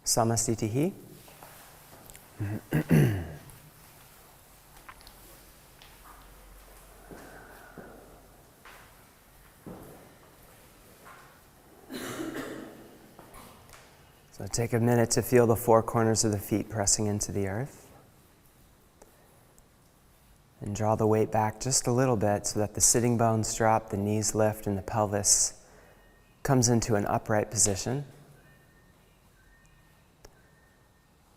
Samastitihi. So take a minute to feel the four corners of the feet pressing into the earth. And draw the weight back just a little bit so that the sitting bones drop, the knees lift, and the pelvis comes into an upright position.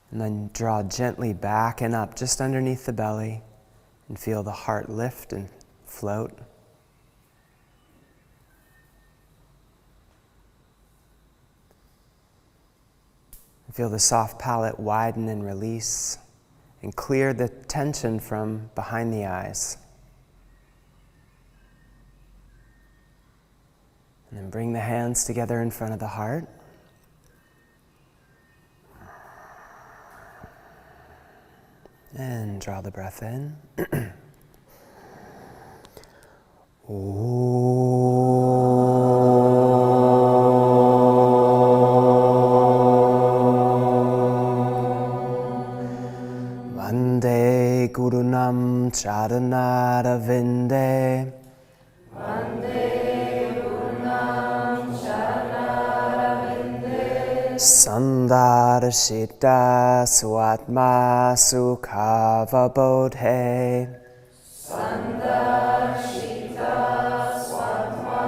And then draw gently back and up just underneath the belly and feel the heart lift and float. And feel the soft palate widen and release and clear the tension from behind the eyes. And then bring the hands together in front of the heart. And draw the breath in. Vande Gurunam Charanara Vinde. Vande Gurunam Charanara Vinde. Sandarshita Swatma Sukhava Bodhe. Sandarshita Swatma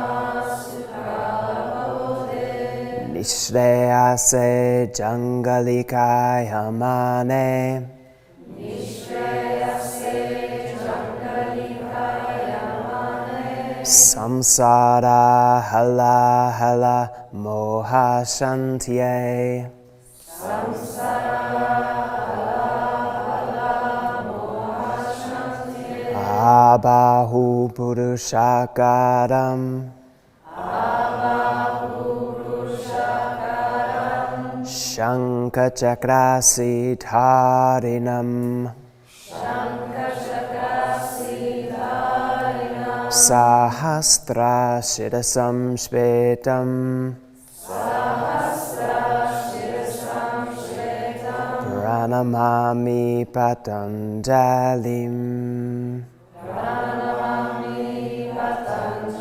Sukhava Bodhe. Nishreyase Jangalikaya Mane. Nishreyase Jangalikaya Mane. Samsara Hala Hala Moha Shantye. Samsara Hala Moha Shantye. Abahu Purushakaram. Abahu Purushakaram. Shankachakrasidharinam. Shankachakrasidharinam. Sahasra Shirasam Shvetam. Sahasra Shirasam Shvetam. Pranamami Patanjalim. Pranamami Patanjalim.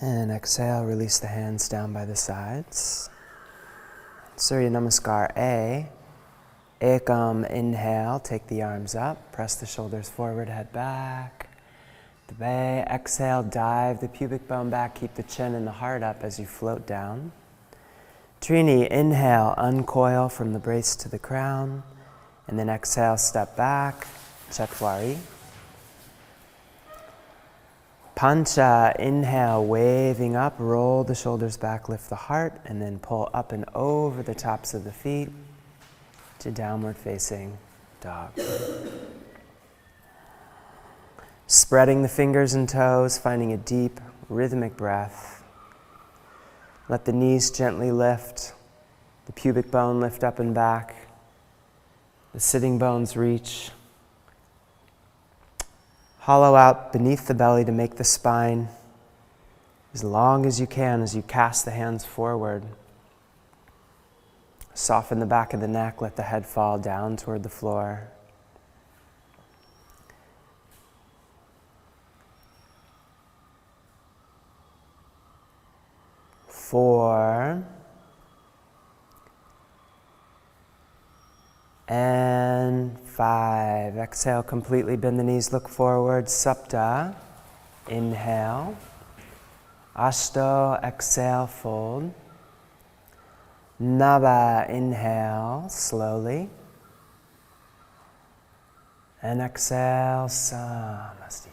And exhale, release the hands down by the sides. Surya Namaskar A. Ekam, inhale, take the arms up, press the shoulders forward, head back. Dve, exhale, dive the pubic bone back, keep the chin and the heart up as you float down. Trini, inhale, uncoil from the brace to the crown, and then exhale, step back, Chatwari. Pancha, inhale, waving up, roll the shoulders back, lift the heart, and then pull up and over the tops of the feet to downward facing dog. Spreading the fingers and toes, finding a deep, rhythmic breath. Let the knees gently lift, the pubic bone lift up and back, the sitting bones reach. Hollow out beneath the belly to make the spine as long as you can as you cast the hands forward. Soften the back of the neck, let the head fall down toward the floor. Four. And 5. Exhale, completely bend the knees, look forward. Sapta. Inhale. Ashto. Exhale, fold. Nava. Inhale, slowly. And exhale, Samastiti.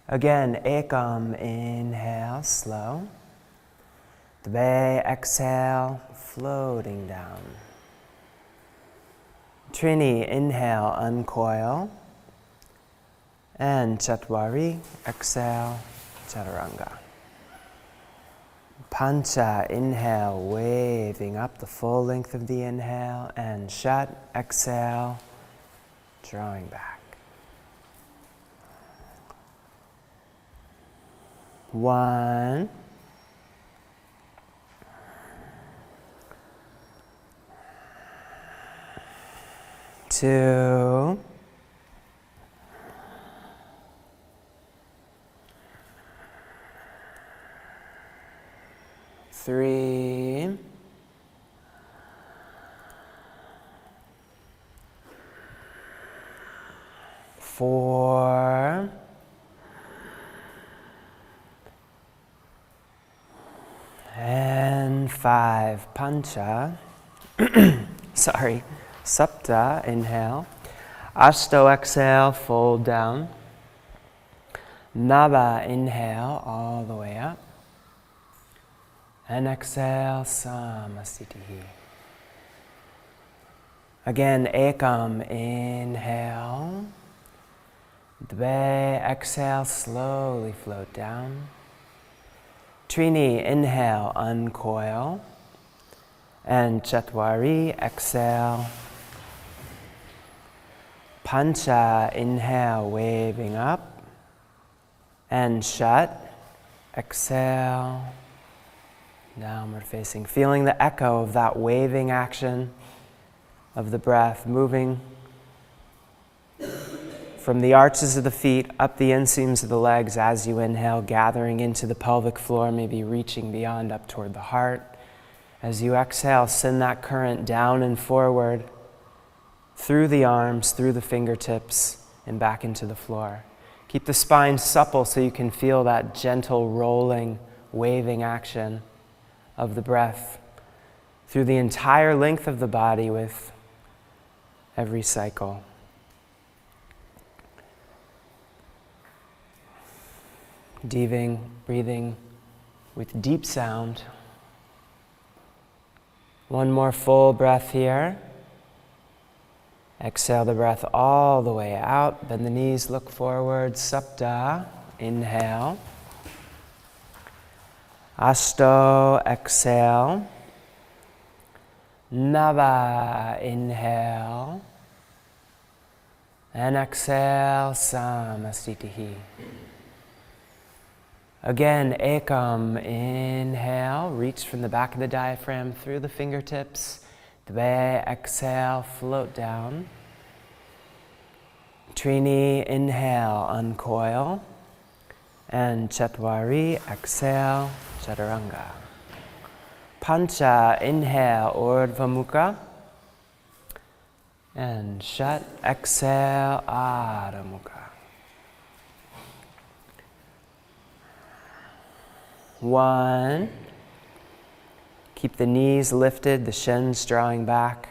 Again, Ekam. Inhale, slow. Dve. Exhale, floating down. Trini, inhale, uncoil. And Chatwari, exhale, chaturanga. Pancha, inhale, waving up the full length of the inhale, and Shat, exhale, drawing back. 1, 2, 3, 4, and 5. Pancha, Sapta, inhale. Ashto, exhale, fold down. Nava, inhale, all the way up. And exhale, Samasthitihi. Again, Ekam, inhale. Dve, exhale, slowly float down. Trini, inhale, uncoil. And Chatwari, exhale. Pancha, inhale, waving up. And Shat, exhale. Downward facing. Feeling the echo of that waving action of the breath, moving from the arches of the feet up the inseams of the legs as you inhale, gathering into the pelvic floor, maybe reaching beyond up toward the heart. As you exhale, send that current down and forward through the arms, through the fingertips, and back into the floor. Keep the spine supple so you can feel that gentle rolling, waving action of the breath through the entire length of the body with every cycle. Breathing with deep sound. One more full breath here. Exhale the breath all the way out. Bend the knees, look forward. Sapta, inhale. Ashto, exhale. Nava, inhale. And exhale, Samasthitihi. Again, Ekam, inhale. Reach from the back of the diaphragm through the fingertips. Dve, exhale, float down. Trini, inhale, uncoil. And Chatwari, exhale, chaturanga. Pancha, inhale, Urdhva Mukha. And Shat, exhale, Adha Mukha. 1. Keep the knees lifted, the shins drawing back.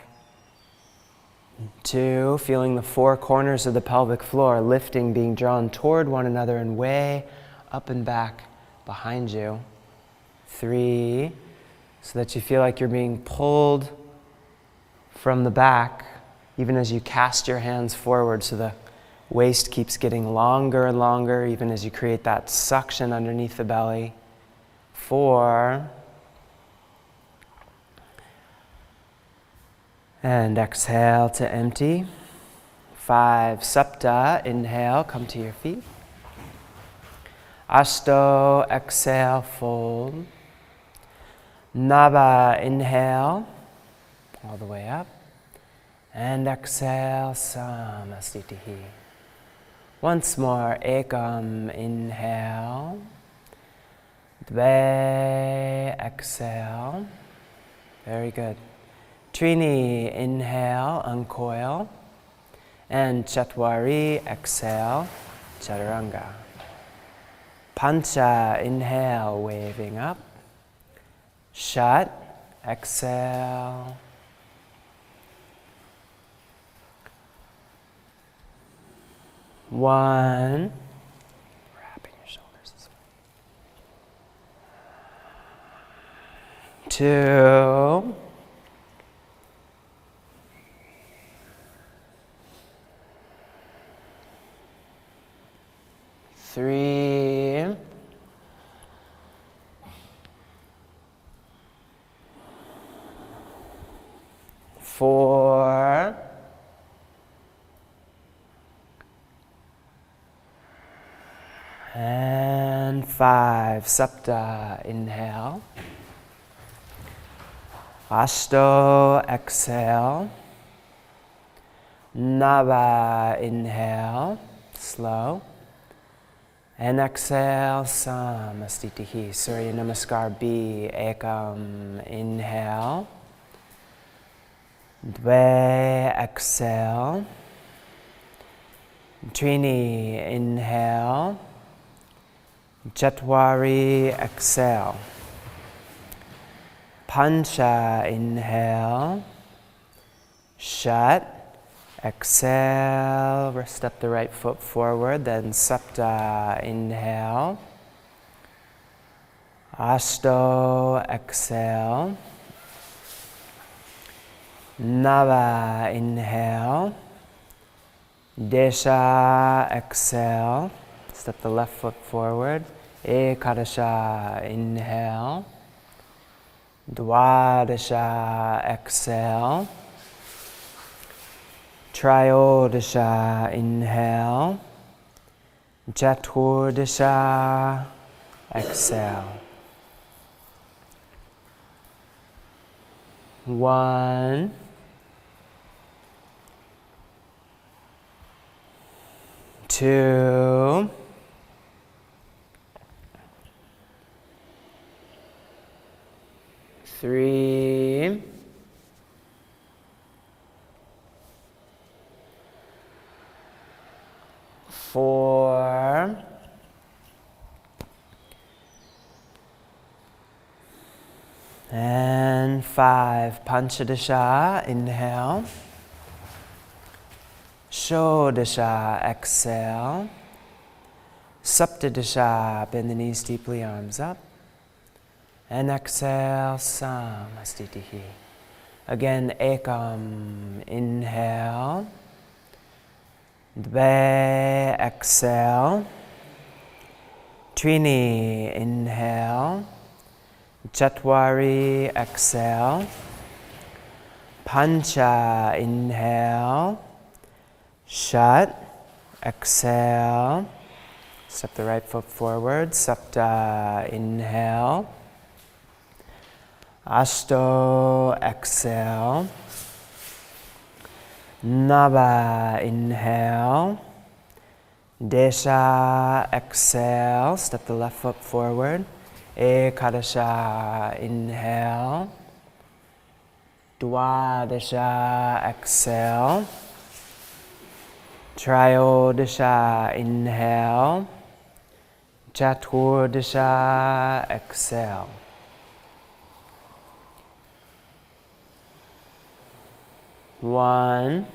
2. Feeling the 4 corners of the pelvic floor lifting, being drawn toward one another and way up and back behind you. 3. So that you feel like you're being pulled from the back, even as you cast your hands forward, so the waist keeps getting longer and longer, even as you create that suction underneath the belly. 4. And exhale to empty. 5. Sapta, inhale, come to your feet. Ashto, exhale, fold. Nava, inhale, all the way up. And exhale, Samasthitihi. Once more, Ekam, inhale. Dve, exhale. Very good. Trini, inhale, uncoil. And Chatwari, exhale, chaturanga. Pancha, inhale, waving up. Shat, exhale. One. Wrapping your shoulders this way. 2. 3. And 5, Sapta, inhale. Ashto, exhale. Nava, inhale, slow. And exhale, Samastitihi. Surya Namaskar B, Ekam, inhale. Dve, exhale. Trini, inhale. Chatwari, exhale. Pancha, inhale. Shat, exhale. Step the right foot forward, then Sapta, inhale. Ashto, exhale. Nava, inhale. Desha, exhale. Step the left foot forward. Ekadasha, inhale. Dwadasha, exhale. Trayodasha, inhale. Chaturdasha, exhale. 1, 2, 3, 4, 5. Panchadasha, inhale. Shodasha, exhale. Saptadasha, bend the knees deeply, arms up. And exhale, Samastitihi. Again, Ekam, inhale. Dve, exhale. Trini, inhale. Chatwari, exhale. Pancha, inhale. Shat, exhale. Step the right foot forward. Sapta, inhale. Ashto, exhale. Nava, inhale. Desha, exhale. Step the left foot forward. Ekadasha, inhale. Dwadasha, exhale. Trayodasha, inhale. Chaturdasha, exhale. 1,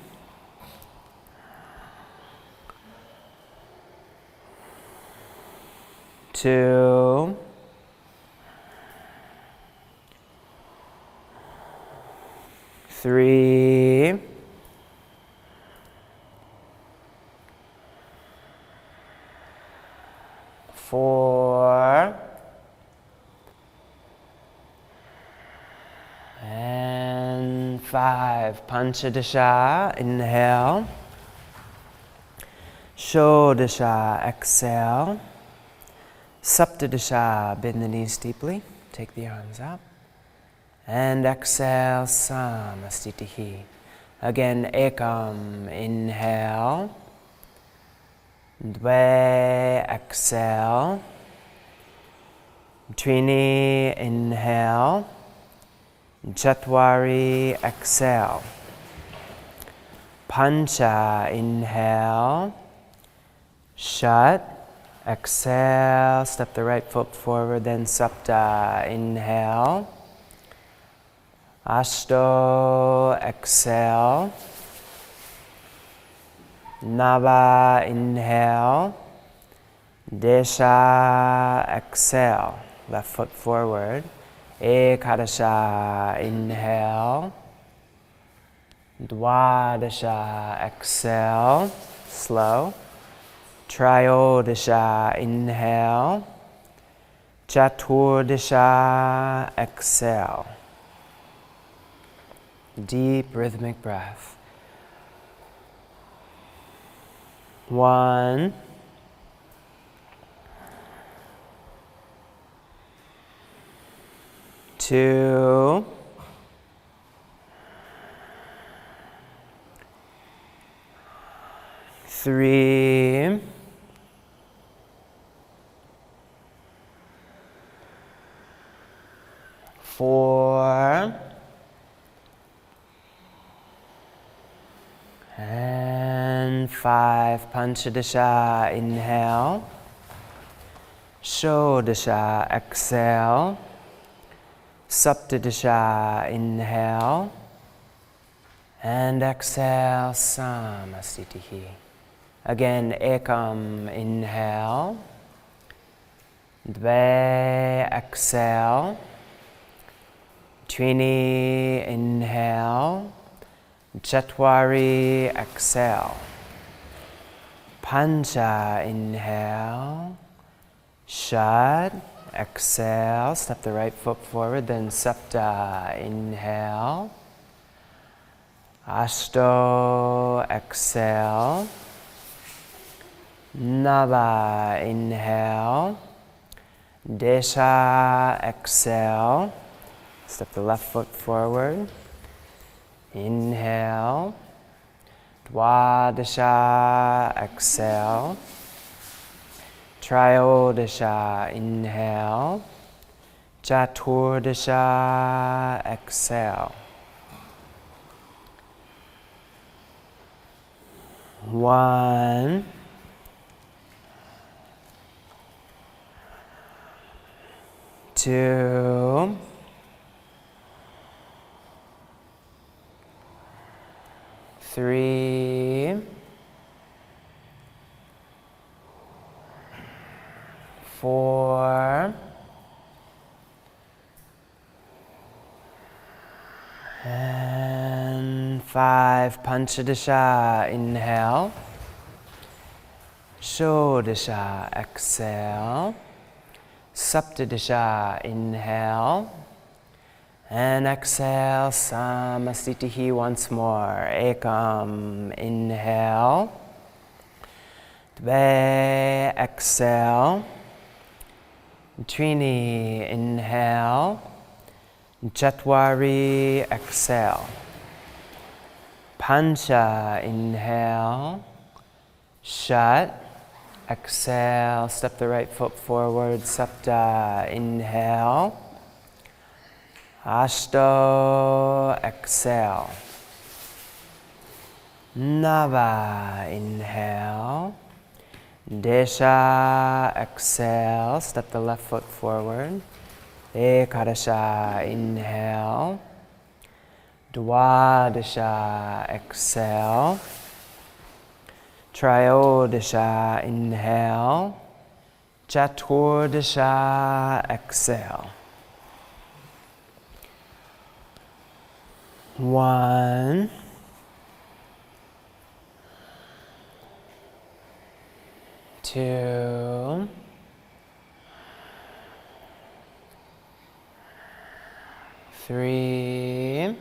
2, 3, 4, and 5. Panchadasha, inhale. Shodasha, exhale. Saptadasha, bend the knees deeply. Take the arms up. And exhale, Samastitihi. Again, Ekam, inhale. Dve, exhale. Trini, inhale. Chatwari, exhale. Pancha, inhale. Shat, exhale. Step the right foot forward, then Sapta, inhale. Ashto, exhale. Nava, inhale. Desha, exhale. Left foot forward. Ekadasha, inhale. Dwadasha, exhale. Slow. Trayodasha, inhale. Chaturdasha, exhale. Deep rhythmic breath. 1, 2, 3, 4, and 5. Panchadasha, inhale. Shodasha, exhale. Saptadasha, inhale. And exhale, Samasthitihi. Again, ekam, inhale. Dve, exhale. Trini, inhale. Chatwari, exhale. Pancha, inhale. Shat, exhale. Step the right foot forward, then Sapta, inhale. Ashto, exhale. Nava, inhale. Desha, exhale. Step the left foot forward. Inhale. Dwadasha, exhale. Trayodasha, inhale. Chaturdasha, exhale. 1, 2, 3, 4, and 5. Panchadasha, inhale. Shodasha, exhale. Saptadasha, inhale. And exhale, Samasthitihi once more. Ekam, inhale. Dve, exhale. Trini, inhale. Chatwari, exhale. Pancha, inhale. Shat, exhale. Step the right foot forward. Sapta, inhale. Ashto, exhale. Nava, inhale. Desha, exhale. Step the left foot forward. Ekadasha, inhale. Dwadasha, exhale. Trayodasha, inhale. Chaturdasha, exhale. 1, 2, 3,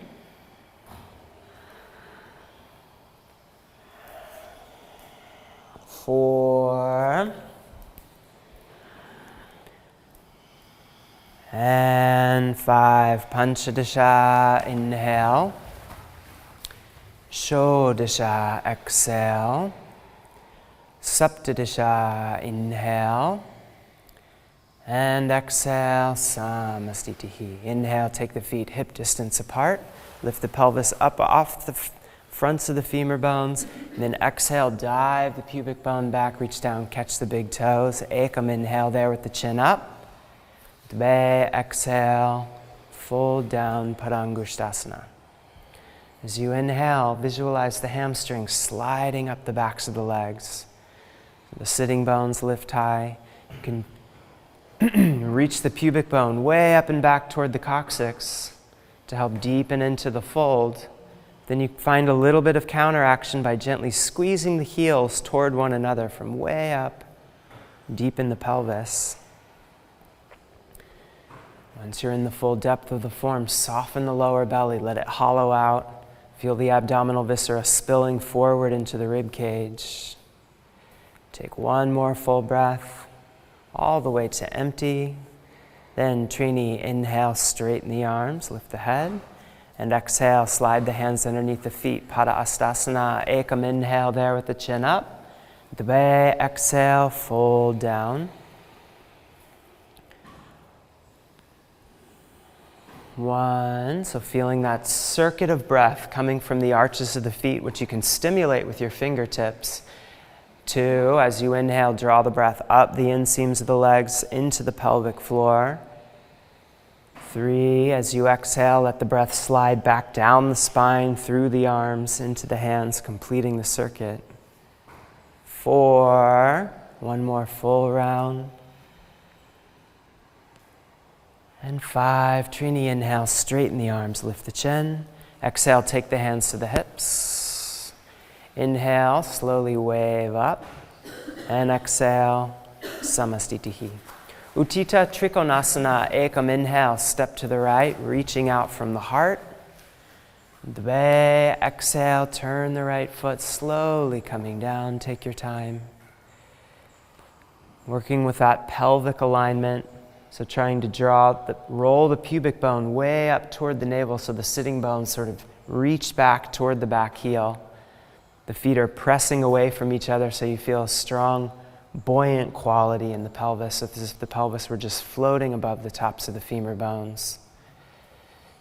4, and 5. Panchadasha, inhale. Shodasha, exhale. Saptadasha, inhale. And exhale, Samasthitihi. Inhale, take the feet hip distance apart. Lift the pelvis up off the fronts of the femur bones. And then exhale, dive the pubic bone back, reach down, catch the big toes. Ekam, inhale there with the chin up. Dve, exhale, fold down, Padangusthasana. As you inhale, visualize the hamstrings sliding up the backs of the legs. The sitting bones lift high. You can reach the pubic bone way up and back toward the coccyx to help deepen into the fold. Then you find a little bit of counteraction by gently squeezing the heels toward one another from way up, deep in the pelvis. Once you're in the full depth of the form, soften the lower belly, let it hollow out. Feel the abdominal viscera spilling forward into the rib cage. Take one more full breath, all the way to empty. Then Trini, inhale, straighten the arms, lift the head. And exhale, slide the hands underneath the feet. Pada Astasana, Ekam, inhale there with the chin up. Dve, exhale, fold down. One, so feeling that circuit of breath coming from the arches of the feet, which you can stimulate with your fingertips. Two, as you inhale, draw the breath up the inseams of the legs into the pelvic floor. Three, as you exhale, let the breath slide back down the spine, through the arms, into the hands, completing the circuit. Four, one more full round. And five, Trini, inhale, straighten the arms, lift the chin. Exhale, take the hands to the hips. Inhale, slowly wave up. And exhale, Samastitihi. Uttita Trikonasana, Ekam, inhale, step to the right, reaching out from the heart. Dve, exhale, turn the right foot, slowly coming down, take your time. Working with that pelvic alignment, so trying to roll the pubic bone way up toward the navel so the sitting bones sort of reach back toward the back heel. The feet are pressing away from each other so you feel a strong, buoyant quality in the pelvis, as if the pelvis were just floating above the tops of the femur bones.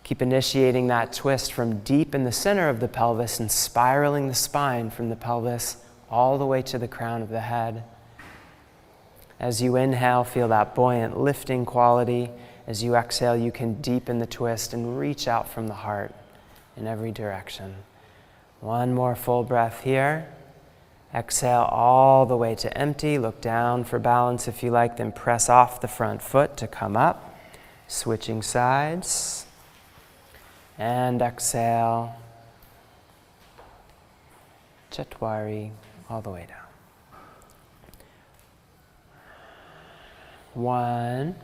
Keep initiating that twist from deep in the center of the pelvis and spiraling the spine from the pelvis all the way to the crown of the head. As you inhale, feel that buoyant lifting quality. As you exhale, you can deepen the twist and reach out from the heart in every direction. One more full breath here. Exhale all the way to empty. Look down for balance if you like, then press off the front foot to come up. Switching sides. And exhale. Chatwari, all the way down. One.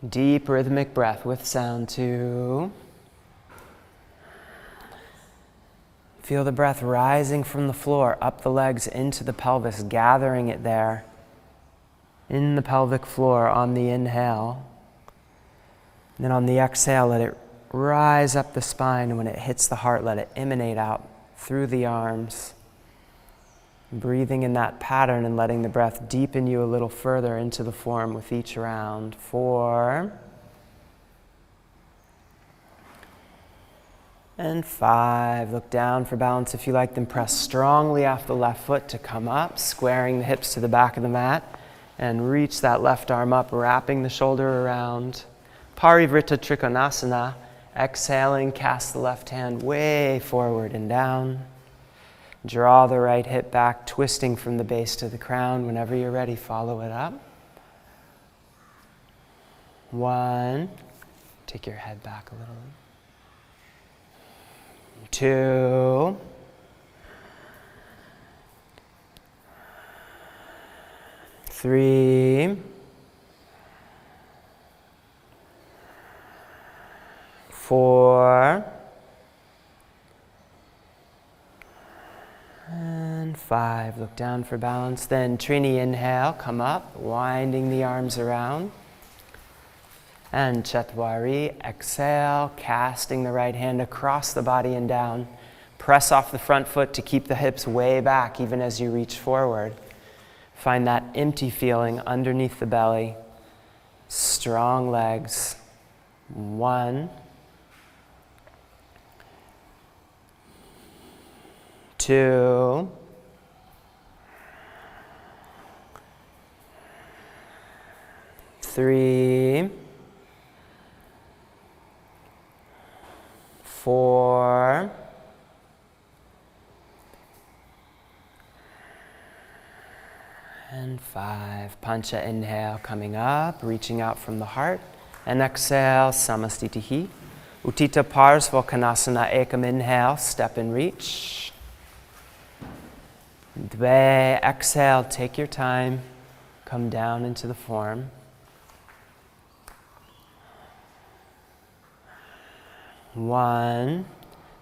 Deep rhythmic breath with sound. Two. Feel the breath rising from the floor, up the legs into the pelvis, gathering it there in the pelvic floor on the inhale. And then on the exhale, let it rise up the spine, and when it hits the heart, let it emanate out through the arms. Breathing in that pattern and letting the breath deepen you a little further into the form with each round. Four. And five. Look down for balance if you like, then press strongly off the left foot to come up, squaring the hips to the back of the mat, and reach that left arm up, wrapping the shoulder around. Parivrita Trikonasana. Exhaling, cast the left hand way forward and down. Draw the right hip back, twisting from the base to the crown. Whenever you're ready, follow it up. One. Take your head back a little. Two. Three. Four. And five. Look down for balance. Then Trini, inhale, come up, winding the arms around. And Chatwari, exhale, casting the right hand across the body and down. Press off the front foot to keep the hips way back even as you reach forward. Find that empty feeling underneath the belly. Strong legs. One. Two. Three. Four. And five. Pancha, inhale, coming up, reaching out from the heart. And exhale, Samastitihi. Uttita Parsvakonasana, Ekam, inhale, step and reach. Dve, exhale, take your time, come down into the form. One.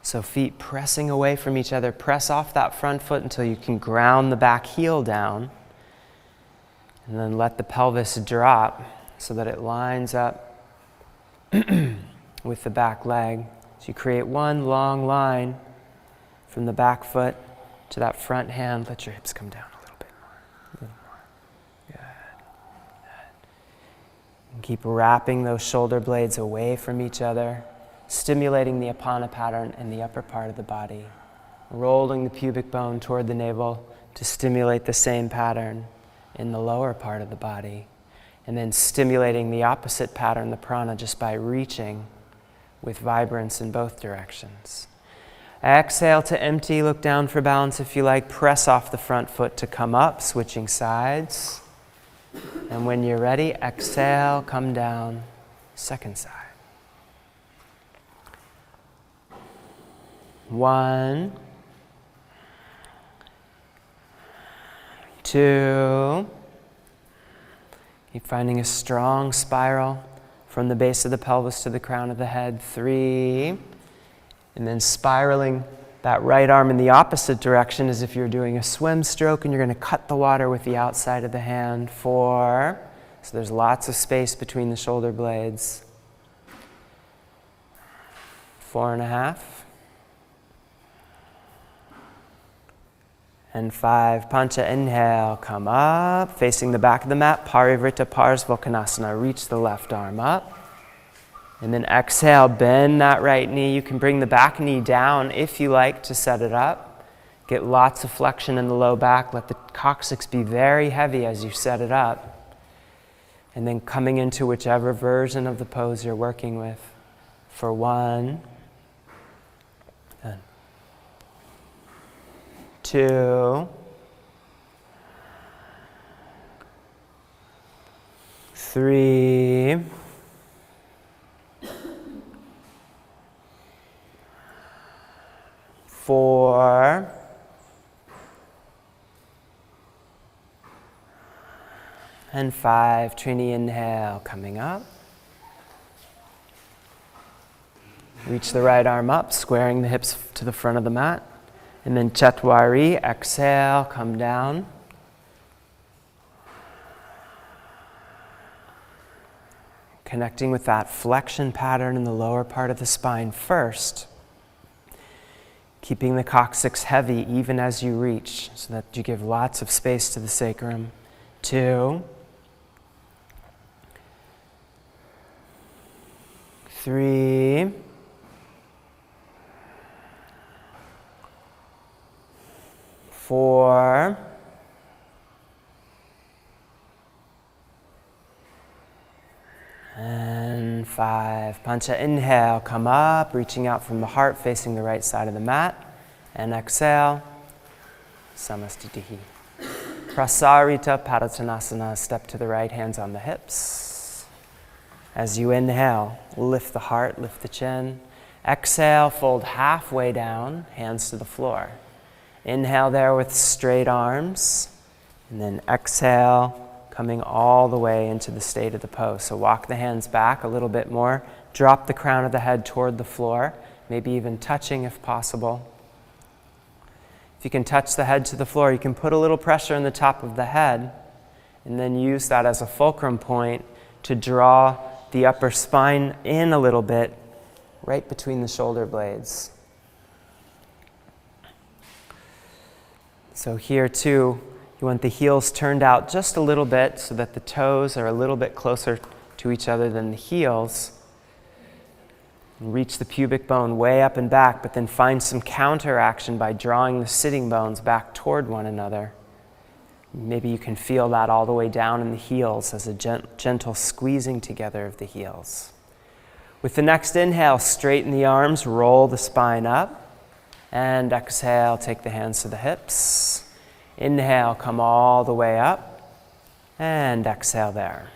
So feet pressing away from each other. Press off that front foot until you can ground the back heel down. And then let the pelvis drop so that it lines up with the back leg. So you create one long line from the back foot to that front hand. Let your hips come down a little bit more. A little more. Good. Good. And keep wrapping those shoulder blades away from each other, stimulating the Apana pattern in the upper part of the body. Rolling the pubic bone toward the navel to stimulate the same pattern in the lower part of the body. And then stimulating the opposite pattern, the prana, just by reaching with vibrance in both directions. Exhale to empty, look down for balance if you like. Press off the front foot to come up, switching sides. And when you're ready, exhale, come down, second side. 1, 2. Keep finding a strong spiral from the base of the pelvis to the crown of the head. 3. And then spiraling that right arm in the opposite direction as if you're doing a swim stroke, and you're going to cut the water with the outside of the hand. 4. So there's lots of space between the shoulder blades. 4.5. And 5. Pancha, inhale, come up, facing the back of the mat, Parivrtta Parsvakonasana. Reach the left arm up. And then exhale, bend that right knee. You can bring the back knee down if you like to set it up. Get lots of flexion in the low back. Let the coccyx be very heavy as you set it up. And then coming into whichever version of the pose you're working with for 1, 2, 3, 4, and 5. Trini, inhale, coming up. Reach the right arm up, squaring the hips to the front of the mat. And then Chatwari, exhale, come down. Connecting with that flexion pattern in the lower part of the spine first. Keeping the coccyx heavy even as you reach so that you give lots of space to the sacrum. 2, 3, 4, and 5. Pancha, inhale, come up, reaching out from the heart, facing the right side of the mat. And exhale, Samastitihi. Prasarita Padottanasana, step to the right, hands on the hips. As you inhale, lift the heart, lift the chin. Exhale, fold halfway down, hands to the floor. Inhale there with straight arms, and then exhale, coming all the way into the state of the pose. So walk the hands back a little bit more, drop the crown of the head toward the floor, maybe even touching if possible. If you can touch the head to the floor, you can put a little pressure in the top of the head, and then use that as a fulcrum point to draw the upper spine in a little bit, right between the shoulder blades. So here too, you want the heels turned out just a little bit so that the toes are a little bit closer to each other than the heels. And reach the pubic bone way up and back, but then find some counteraction by drawing the sitting bones back toward one another. Maybe you can feel that all the way down in the heels as a gentle squeezing together of the heels. With the next inhale, straighten the arms, roll the spine up. And exhale, take the hands to the hips. Inhale, come all the way up. And exhale there.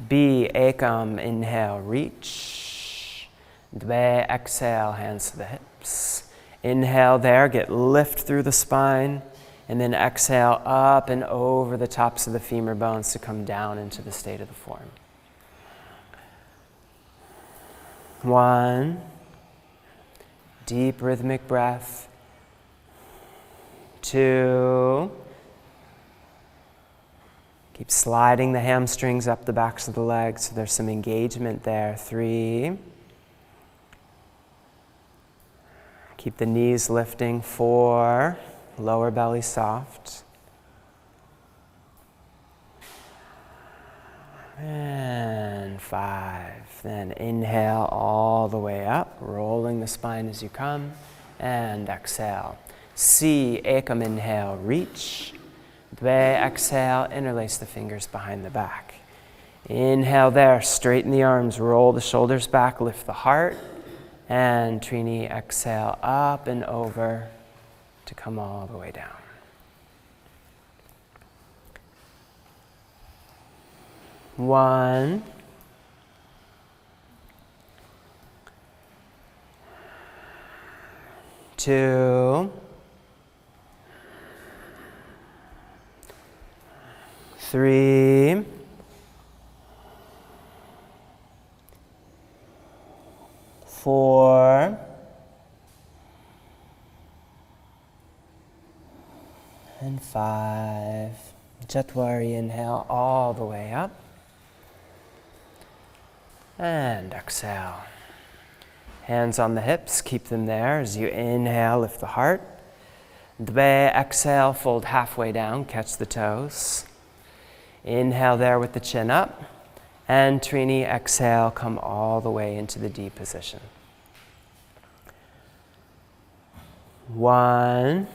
B, ekam, inhale, reach. Dve, exhale, hands to the hips. Inhale there, get lift through the spine. And then exhale up and over the tops of the femur bones to come down into the state of the form. 1. Deep rhythmic breath. 2. Keep sliding the hamstrings up the backs of the legs so there's some engagement there. 3. Keep the knees lifting. 4. Lower belly soft. And 5. Then inhale all the way up, rolling the spine as you come. And exhale. C, ekam, inhale, reach. Dve, exhale, interlace the fingers behind the back. Inhale there, straighten the arms, roll the shoulders back, lift the heart. And Trini, exhale, up and over to come all the way down. One. 2. 3. 4. And 5. Chatwari, inhale all the way up. And exhale. Hands on the hips, keep them there. As you inhale, lift the heart. Dve, exhale, fold halfway down, catch the toes. Inhale there with the chin up. And Trini, exhale, come all the way into the D position. 1.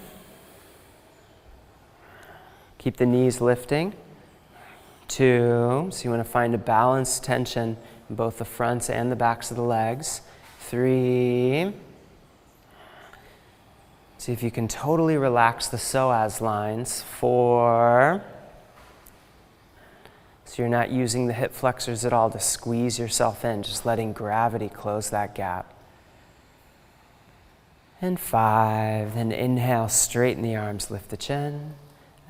Keep the knees lifting. 2. So you want to find a balanced tension in both the fronts and the backs of the legs. 3. See if you can totally relax the psoas lines. 4. So you're not using the hip flexors at all to squeeze yourself in, just letting gravity close that gap. And 5. Then inhale, straighten the arms, lift the chin.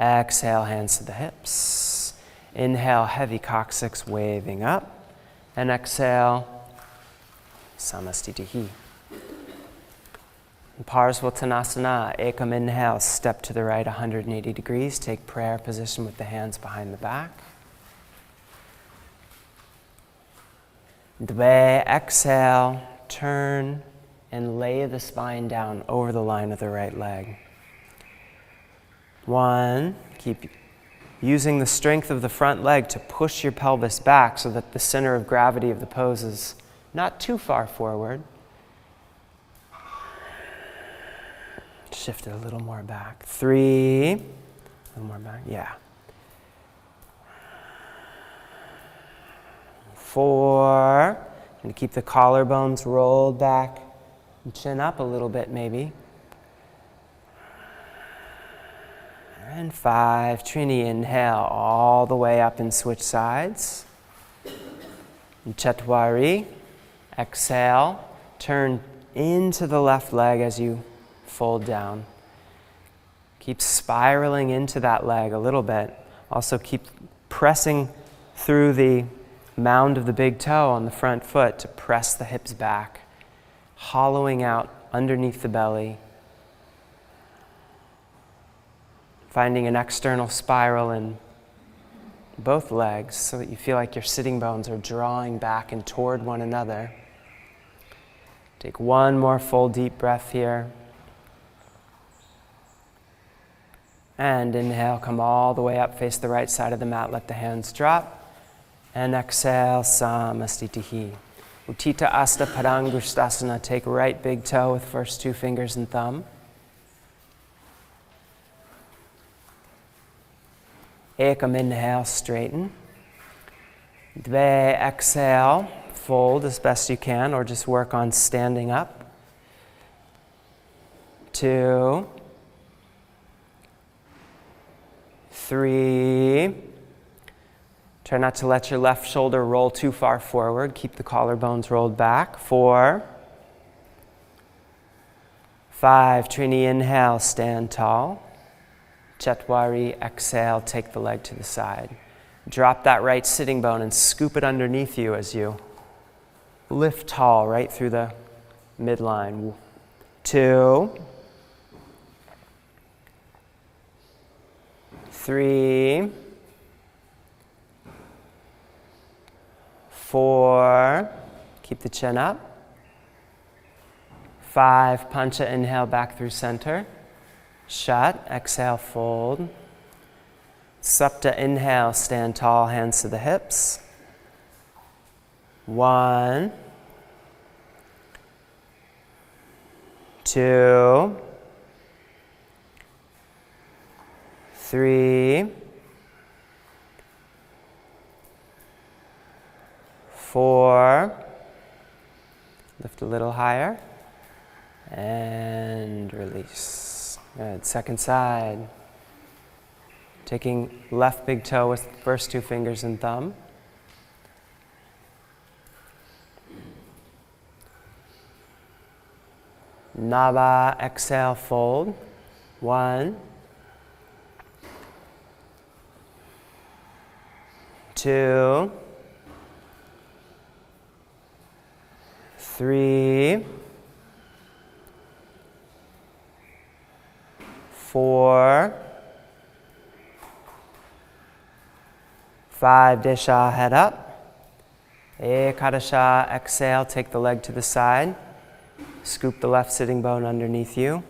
Exhale, hands to the hips. Inhale, heavy coccyx waving up. And exhale, Samastitihi. Parsvottanasana, ekam, inhale, step to the right 180 degrees. Take prayer position with the hands behind the back. Dve, exhale, turn and lay the spine down over the line of the right leg. 1, keep using the strength of the front leg to push your pelvis back so that the center of gravity of the pose is not too far forward. Shift it a little more back. 3, a little more back, yeah. 4, and keep the collarbones rolled back, and chin up a little bit maybe. And 5, Trini, inhale all the way up and switch sides. And Chatwari, exhale, turn into the left leg as you fold down. Keep spiraling into that leg a little bit. Also keep pressing through the mound of the big toe on the front foot to press the hips back, hollowing out underneath the belly. Finding an external spiral in both legs so that you feel like your sitting bones are drawing back and toward one another. Take one more full deep breath here. And inhale, come all the way up, face the right side of the mat, let the hands drop. And exhale, Samastitihi. Uttita Asta Padangushtasana, take right big toe with first 2 fingers and thumb. Ekam, inhale, straighten. Dve, exhale, fold as best you can, or just work on standing up. 2, 3. Try not to let your left shoulder roll too far forward. Keep the collarbones rolled back. 4, 5. Trini, inhale, stand tall. Chatwari, exhale, take the leg to the side. Drop that right sitting bone and scoop it underneath you as you lift tall right through the midline. 2, 3, Keep the chin up. 5, Pancha, inhale back through center. Shut, exhale, fold. Sapta, inhale, stand tall, hands to the hips. 1, 2, 3, 4, lift a little higher, and release. Good, second side. Taking left big toe with first 2 fingers and thumb. Nava, exhale, fold. 1, 2, 3, 4, 5, Desha, head up. Ekadasha, exhale, take the leg to the side. Scoop the left sitting bone underneath you.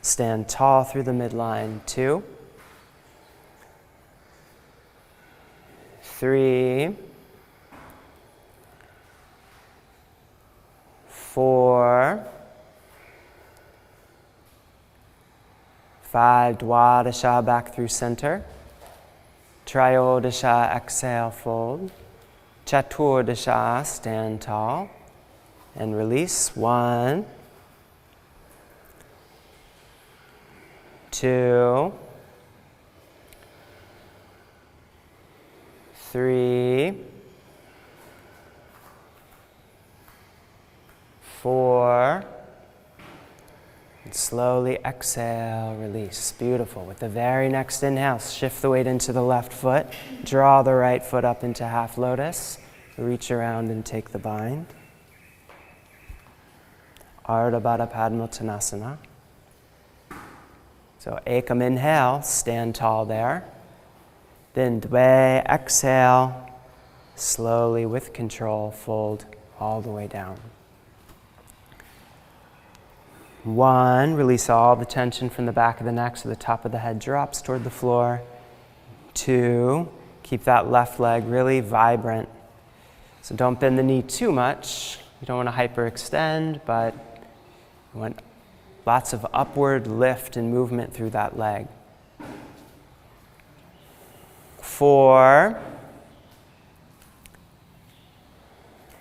Stand tall through the midline. 2, 3, 4, 5, Dwadasha, back through center. Trayodasha, exhale, fold. Chaturdasha, stand tall. And release. 1, 2, 3, 4, and slowly exhale, release. Beautiful. With the very next inhale, shift the weight into the left foot. Draw the right foot up into half lotus. Reach around and take the bind. Ardha Baddha Padmottanasana. So Ekam, inhale, stand tall there. Then Dve, exhale, slowly with control, fold all the way down. 1, release all the tension from the back of the neck so the top of the head drops toward the floor. 2, keep that left leg really vibrant. So don't bend the knee too much. You don't want to hyperextend, but you want lots of upward lift and movement through that leg. 4,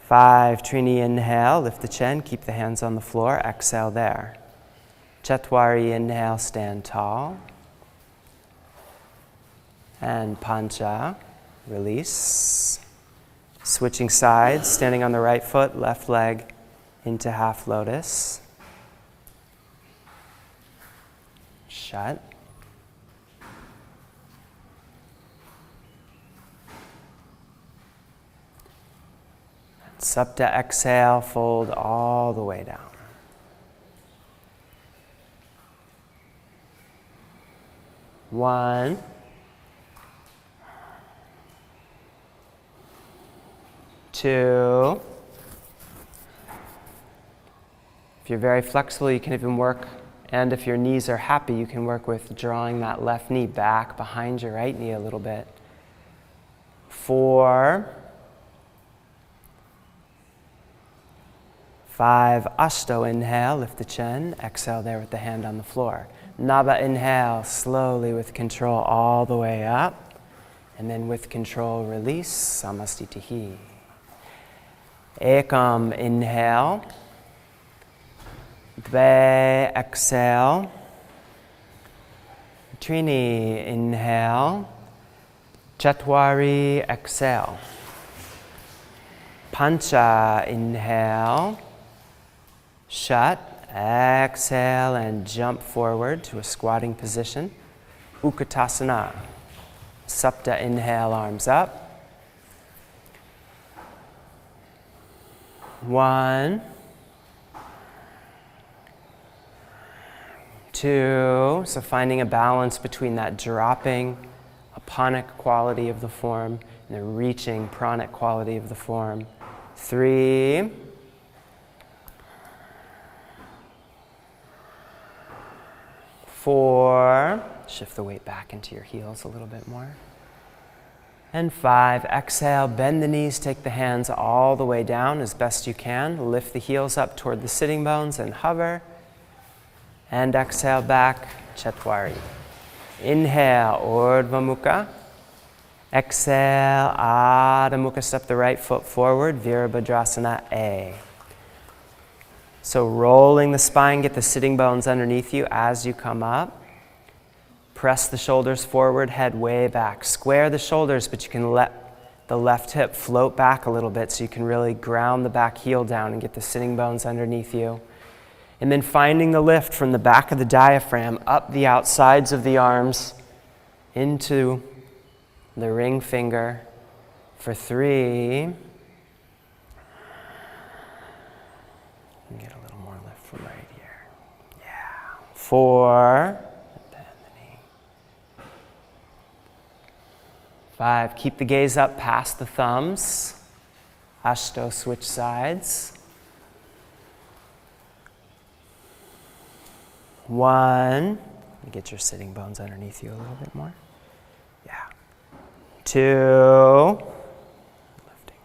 5, Trini, inhale, lift the chin, keep the hands on the floor, exhale there. Chatwari, inhale, stand tall. And Pancha, release. Switching sides, standing on the right foot, left leg into half lotus. Shut. Sapta, exhale, fold all the way down. One, 2. If you're very flexible, you can even work, and if your knees are happy, you can work with drawing that left knee back behind your right knee a little bit. 4, 5, Ashto, inhale, lift the chin, exhale there with the hand on the floor. Nava, inhale, slowly with control all the way up, and then with control release, Samastitihi. Ekam, inhale. Dve, exhale. Trini, inhale. Chatwari, exhale. Pancha, inhale. Shut, exhale, and jump forward to a squatting position. Utkatasana. Sapta, inhale, arms up. 1, 2, so finding a balance between that dropping aponic quality of the form and the reaching pranic quality of the form. 3, 4, shift the weight back into your heels a little bit more. And 5, exhale, bend the knees, take the hands all the way down as best you can. Lift the heels up toward the sitting bones and hover. And exhale back, Chatwari. Inhale, Urdhva Mukha. Exhale, Adho Mukha, step the right foot forward, Virabhadrasana A. So rolling the spine, get the sitting bones underneath you as you come up. Press the shoulders forward, head way back. Square the shoulders, but you can let the left hip float back a little bit so you can really ground the back heel down and get the sitting bones underneath you. And then finding the lift from the back of the diaphragm up the outsides of the arms into the ring finger for 3. And get a little more lift from right here. Yeah. 4. 5, keep the gaze up past the thumbs. Ashto, switch sides. 1, get your sitting bones underneath you a little bit more. Yeah. 2, lifting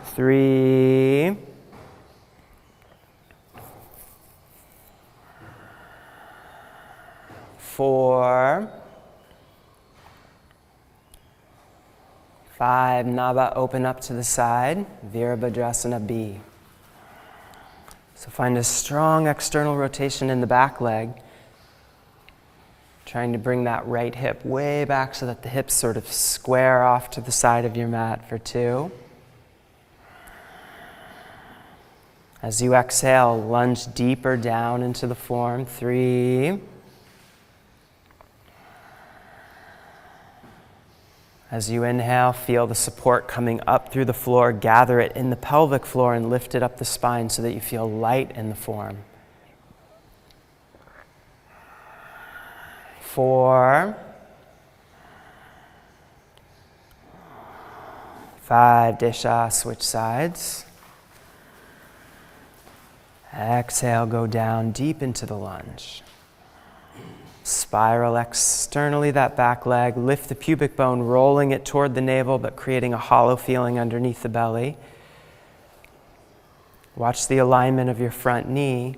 from here. 3, 4, 5, Nava, open up to the side, Virabhadrasana B. So find a strong external rotation in the back leg, trying to bring that right hip way back so that the hips sort of square off to the side of your mat for 2. As you exhale, lunge deeper down into the form, 3. As you inhale, feel the support coming up through the floor. Gather it in the pelvic floor and lift it up the spine so that you feel light in the form. 4, 5, Desha, switch sides. Exhale, go down deep into the lunge. Spiral externally that back leg, lift the pubic bone, rolling it toward the navel, but creating a hollow feeling underneath the belly. Watch the alignment of your front knee.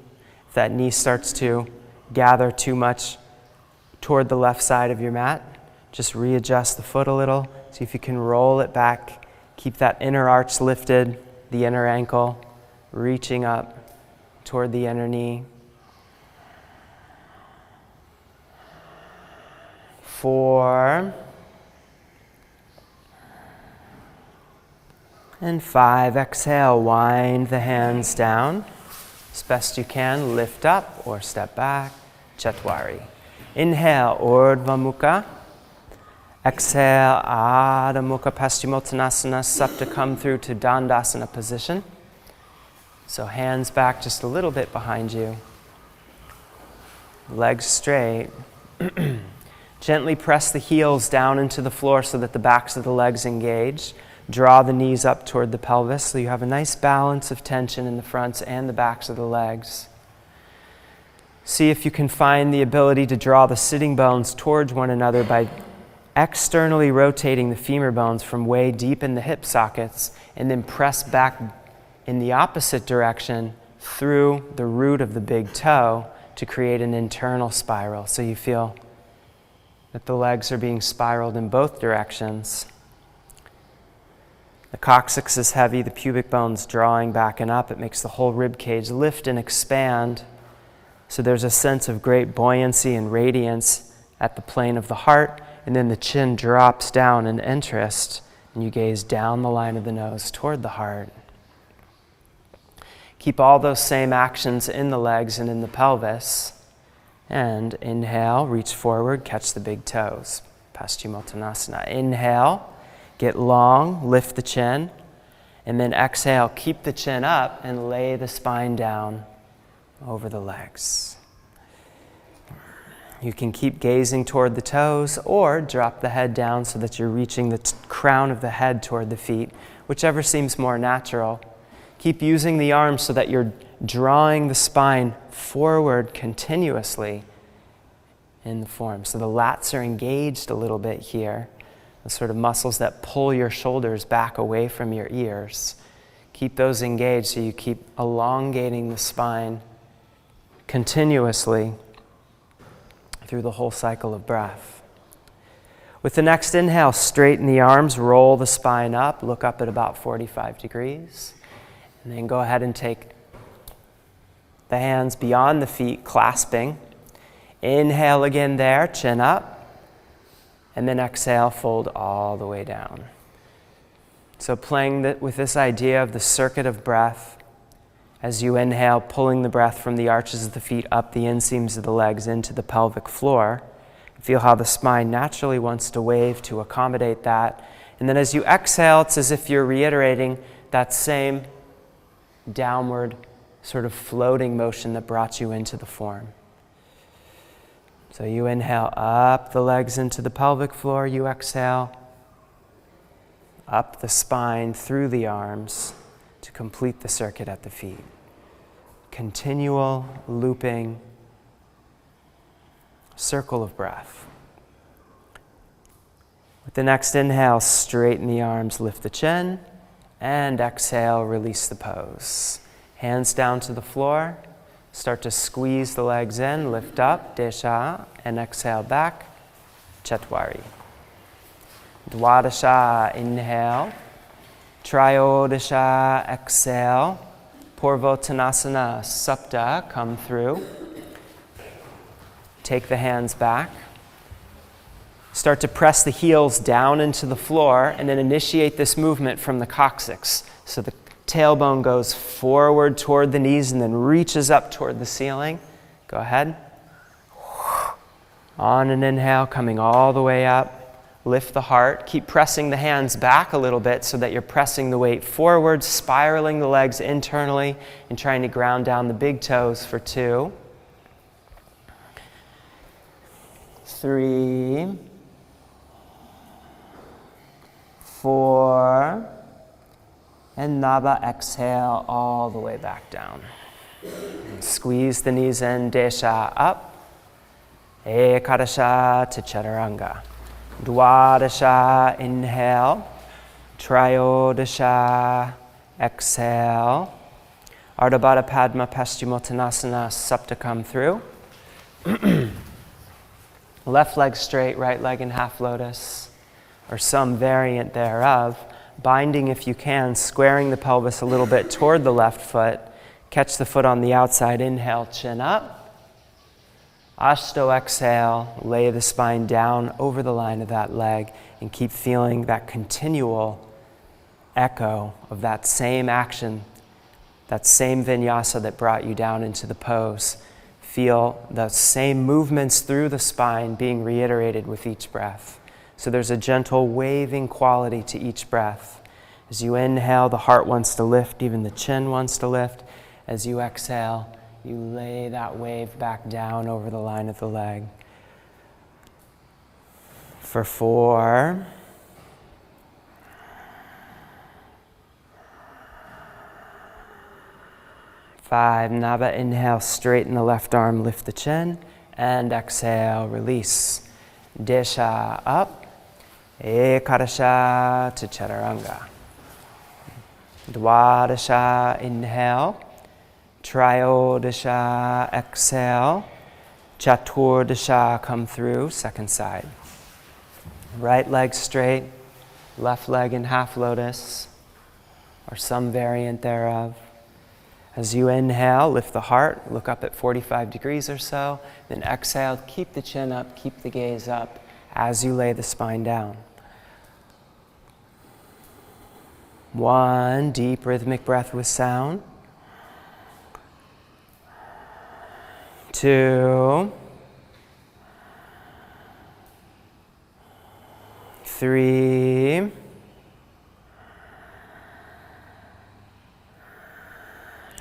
If that knee starts to gather too much toward the left side of your mat, just readjust the foot a little. See if you can roll it back. Keep that inner arch lifted, the inner ankle, reaching up toward the inner knee. 4, and 5. Exhale, wind the hands down. As best you can, lift up or step back, Chatwari. Inhale, Urdhva Mukha. Exhale, Adho Mukha, Paschimottanasana, Supta, come through to Dandasana position. So hands back just a little bit behind you. Legs straight. Gently press the heels down into the floor so that the backs of the legs engage. Draw the knees up toward the pelvis so you have a nice balance of tension in the fronts and the backs of the legs. See if you can find the ability to draw the sitting bones towards one another by externally rotating the femur bones from way deep in the hip sockets, and then press back in the opposite direction through the root of the big toe to create an internal spiral. So you feel that the legs are being spiraled in both directions. The coccyx is heavy, the pubic bone's drawing back and up. It makes the whole rib cage lift and expand. So there's a sense of great buoyancy and radiance at the plane of the heart, and then the chin drops down in interest, and you gaze down the line of the nose toward the heart. Keep all those same actions in the legs and in the pelvis. And inhale, reach forward, catch the big toes. Paschimottanasana. Inhale, get long, lift the chin. And then exhale, keep the chin up and lay the spine down over the legs. You can keep gazing toward the toes or drop the head down so that you're reaching the crown of the head toward the feet, whichever seems more natural. Keep using the arms so that you're drawing the spine forward continuously in the form. So the lats are engaged a little bit here, the sort of muscles that pull your shoulders back away from your ears. Keep those engaged so you keep elongating the spine continuously through the whole cycle of breath. With the next inhale, straighten the arms, roll the spine up, look up at about 45 degrees, and then go ahead and take the hands beyond the feet, clasping. Inhale again there, chin up, and then exhale, fold all the way down. So playing with this idea of the circuit of breath, as you inhale, pulling the breath from the arches of the feet up the inseams of the legs into the pelvic floor. Feel how the spine naturally wants to wave to accommodate that. And then as you exhale, it's as if you're reiterating that same downward sort of floating motion that brought you into the form. So you inhale up the legs into the pelvic floor, you exhale up the spine through the arms to complete the circuit at the feet. Continual looping circle of breath. With the next inhale, straighten the arms, lift the chin, and exhale, release the pose. Hands down to the floor. Start to squeeze the legs in, lift up, desha, and exhale back, chatwari. Dwadasha, inhale. Trayodasha, exhale. Purvottanasana, supta, come through. Take the hands back. Start to press the heels down into the floor and then initiate this movement from the coccyx. So the tailbone goes forward toward the knees and then reaches up toward the ceiling. Go ahead. On an inhale, coming all the way up. Lift the heart. Keep pressing the hands back a little bit so that you're pressing the weight forward, spiraling the legs internally, and trying to ground down the big toes for 2, 3, 4, and Nava, exhale all the way back down. Squeeze the knees in, Desha up, Ekadasha to Chaturanga. Dwadasha, inhale, Trayodasha, exhale. Ardha Baddha Padma Paschimottanasana, supta, come through. Left leg straight, right leg in half lotus, or some variant thereof. Binding if you can, squaring the pelvis a little bit toward the left foot. Catch the foot on the outside, inhale, chin up. Ashto, exhale, lay the spine down over the line of that leg and keep feeling that continual echo of that same action, that same vinyasa that brought you down into the pose. Feel the same movements through the spine being reiterated with each breath. So there's a gentle waving quality to each breath. As you inhale, the heart wants to lift, even the chin wants to lift. As you exhale, you lay that wave back down over the line of the leg. For 4, 5, Nava, inhale, straighten the left arm, lift the chin, and exhale, release. Desha, up, Ekadasha to Chaturanga. Dwadasha, inhale. Trayodasha, exhale. Chaturdasha, come through, second side. Right leg straight, left leg in half lotus, or some variant thereof. As you inhale, lift the heart, look up at 45 degrees or so, then exhale, keep the chin up, keep the gaze up as you lay the spine down. 1, deep rhythmic breath with sound. 2, 3,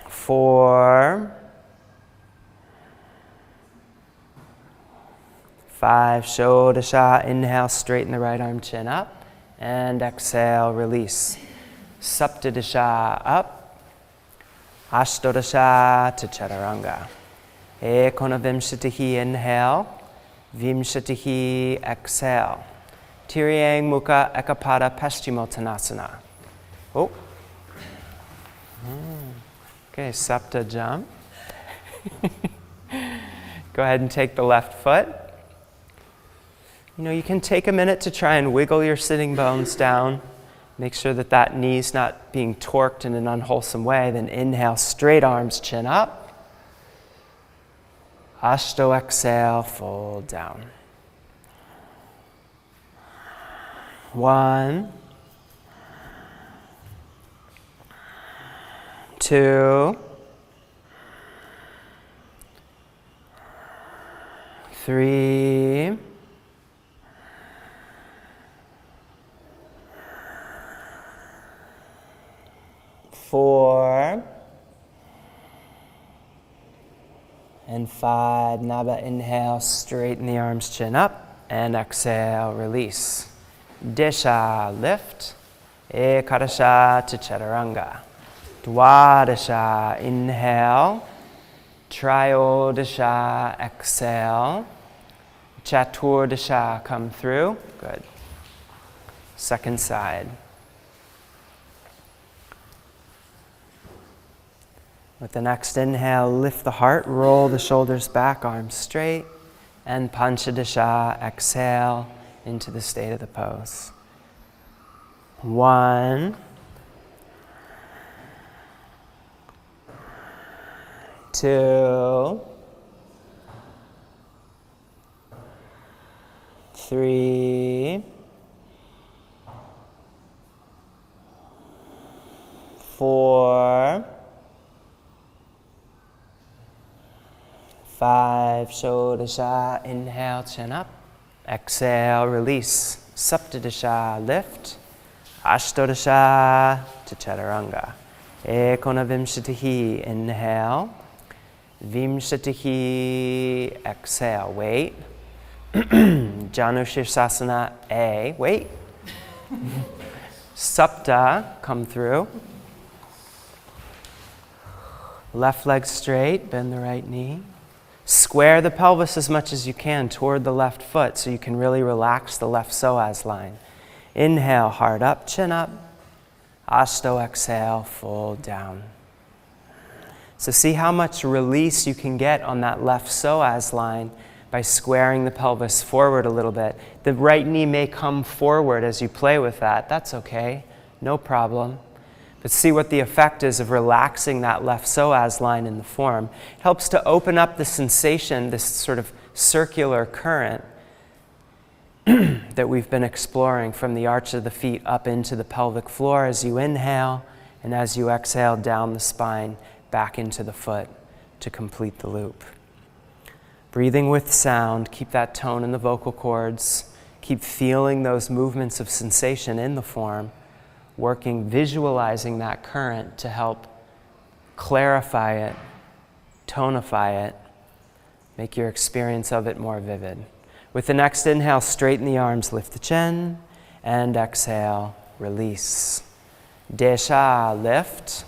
4, 5, Shodasha, inhale, straighten the right arm, chin up, and exhale, release. Saptadasha, up, Ashtodasha to Chaturanga. Ekonavimshatihi, inhale. Vimshatihi, exhale. Tiryang Mukha Ekapada Paschimottanasana. Oh. Okay, Sapta jump. Go ahead and take the left foot. You can take a minute to try and wiggle your sitting bones down. Make sure that that knee's not being torqued in an unwholesome way. Then inhale, straight arms, chin up. Ashto, exhale, fold down. 1, 2, 3, 4, and 5. Naba, inhale, straighten the arms, chin up, and exhale, release. Disha, lift. Ekadasha to Chaturanga. Dwadasha, inhale. Trayodasha, exhale. Chaturdasha, come through. Good. Second side. With the next inhale, lift the heart, roll the shoulders back, arms straight, and Panchadasha, exhale into the state of the pose. 1, 2, 3, 4, 5, Shodasha, inhale, chin up. Exhale, release. Saptadasha, lift. Ashtodasha to Chaturanga. Ekonavimshatihi, inhale. Vimshatihi, exhale. Wait. Janushirshasana, A. Wait. Sapta, come through. Left leg straight, bend the right knee. Square the pelvis as much as you can toward the left foot so you can really relax the left psoas line. Inhale, heart up, chin up. Ashto, exhale, fold down. So see how much release you can get on that left psoas line by squaring the pelvis forward a little bit. The right knee may come forward as you play with that. That's okay, no problem. But see what the effect is of relaxing that left psoas line in the form. It helps to open up the sensation, this sort of circular current that we've been exploring from the arch of the feet up into the pelvic floor as you inhale, and as you exhale down the spine back into the foot to complete the loop. Breathing with sound, keep that tone in the vocal cords, keep feeling those movements of sensation in the form, working, visualizing that current to help clarify it, tonify it, make your experience of it more vivid. With the next inhale, straighten the arms, lift the chin, and exhale, release. Desha, lift.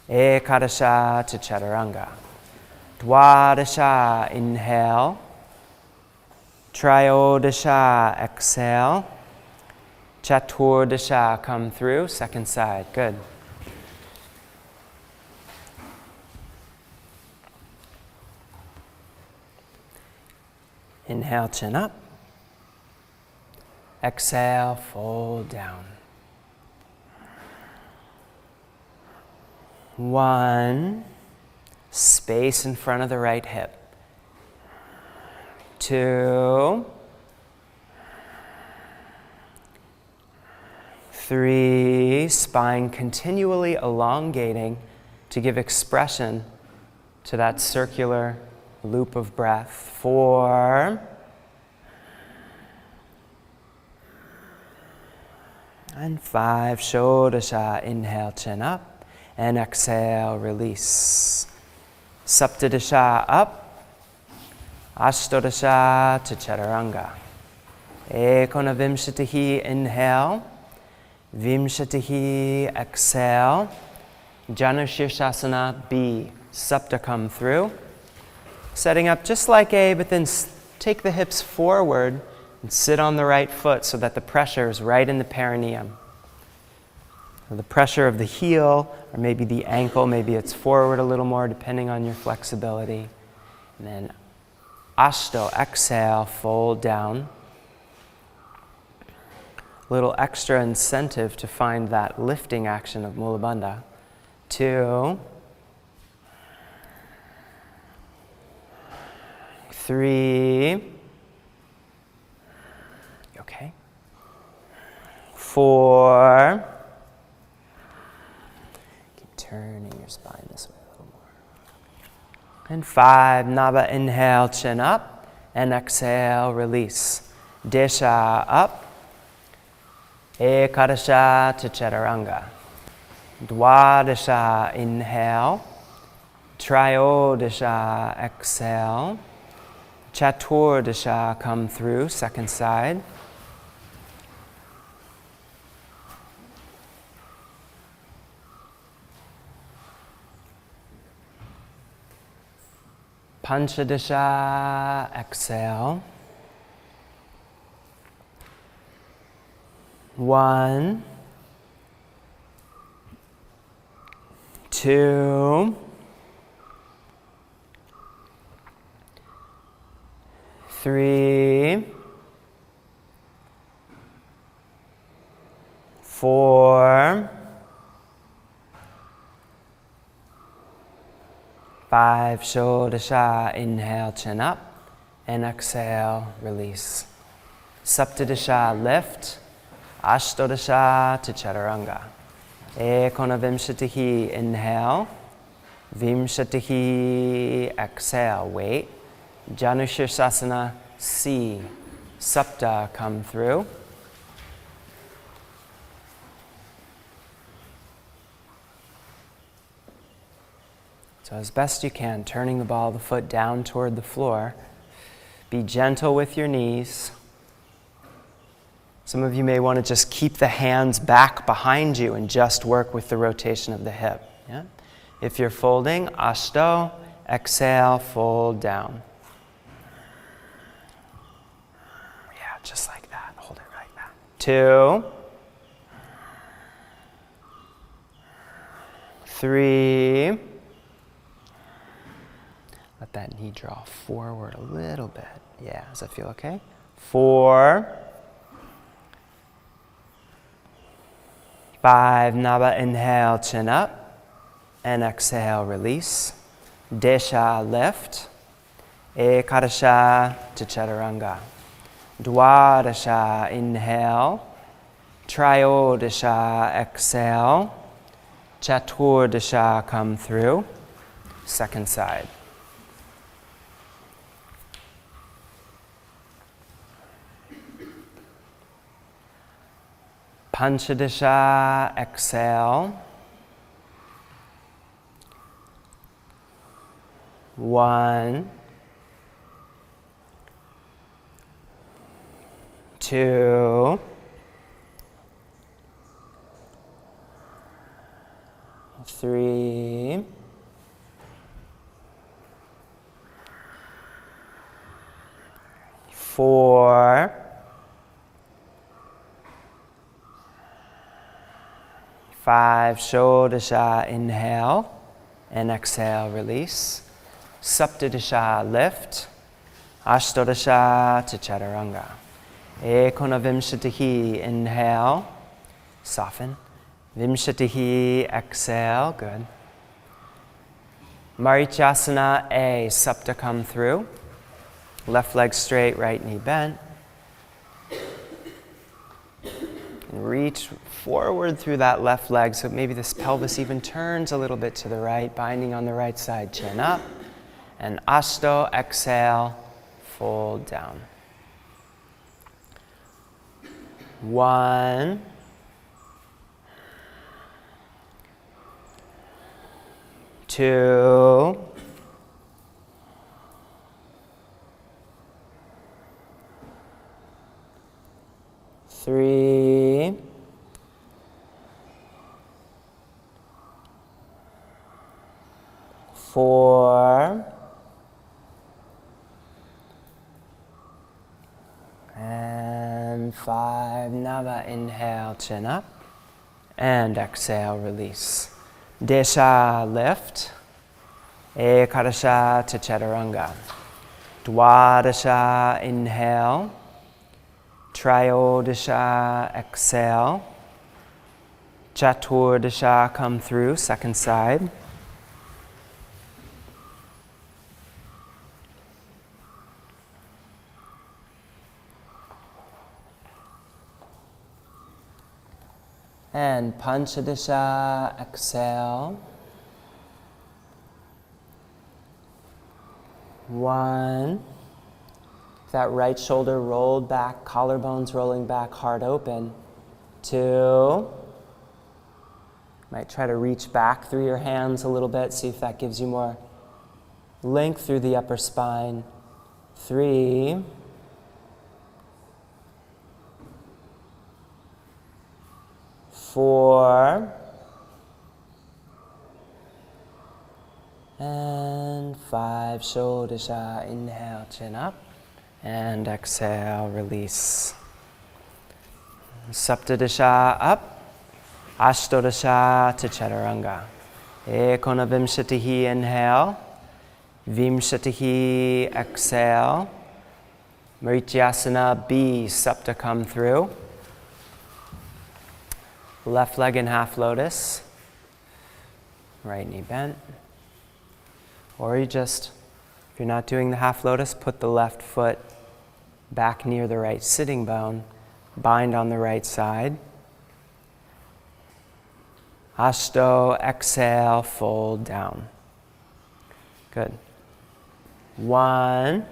Ekadasha to Chaturanga. Dwadasha, inhale. Trayodasha, exhale. Chaturdasha, come through, second side, good. Inhale, chin up. Exhale, fold down. 1, space in front of the right hip. 2, 3, spine continually elongating to give expression to that circular loop of breath. 4, and 5, Shodasha, inhale, chin up, and exhale, release. Saptadasha, up, Ashtodasha to Chaturanga. Ekonavimshatihi, inhale. Vimshatihi, exhale. Janushirshasana B, Sapta come through. Setting up just like A, but then take the hips forward and sit on the right foot so that the pressure is right in the perineum. So the pressure of the heel, or maybe the ankle, maybe it's forward a little more depending on your flexibility. And then Ashto, exhale, fold down. A little extra incentive to find that lifting action of Mula Bandha. 2, 3, okay, 4, keep turning your spine this way a little more, and 5, Nava, inhale, chin up, and exhale, release. Desha up, Ekadasha to Chaturanga. Dwadasha, inhale. Trayodasha, exhale. Chaturdasha, come through, second side. Panchadasha, exhale. 1, 2, 3, 4, 5, Shodasha, inhale, chin up, and exhale, release. Saptadasha, lift. Ashtodasha to Chaturanga. Ekona Vimshatihi, inhale. Vimshatihi, exhale, wait. Janushirshasana C, Sapta, come through. So as best you can, turning the ball of the foot down toward the floor. Be gentle with your knees. Some of you may want to just keep the hands back behind you and just work with the rotation of the hip. Yeah? If you're folding, Ashto, exhale, fold down. Yeah, just like that. Hold it right now. 2, 3. Let that knee draw forward a little bit. Yeah, does that feel okay? 4, 5, Nava, inhale, chin up, and exhale, release. Desha, lift. Ekadasha to Chaturanga. Dwadasha, inhale. Trayodasha, exhale. Chaturdasha, come through. Second side. Panchadasha, exhale. 1, 2, 3, 4, 5, Shodasha, inhale, and exhale, release. Saptadasha, lift. Ashtodasha to Chaturanga. Ekona Vimshatihi, inhale, soften. Vimshatihi, exhale, good. Marichasana A, Sapta, come through. Left leg straight, right knee bent. And reach forward through that left leg so maybe this pelvis even turns a little bit to the right, binding on the right side, chin up. And Ashto, exhale, fold down. 1, 2, 3, 4, and 5. Nava, inhale, chin up, and exhale, release. Desha, lift. Ekadasha to chaturanga. Dwadasha, inhale. Trayodasha, exhale. Chaturdasha, come through, second side. And Panchadasha, exhale. 1. That right shoulder rolled back, collarbones rolling back, heart open. 2. Might try to reach back through your hands a little bit, see if that gives you more length through the upper spine. 3. 4. And 5. Shodasha, inhale, chin up. And exhale, release. Saptadasha, up. Ashtodasha to chaturanga. Ekona vimshatihi, inhale. Vimshatihi, exhale. Marityasana, B, sapta, come through. Left leg in half lotus. Right knee bent. Or you just, if you're not doing the half lotus, put the left foot back near the right sitting bone. Bind on the right side. Ashto, exhale, fold down. Good. 1.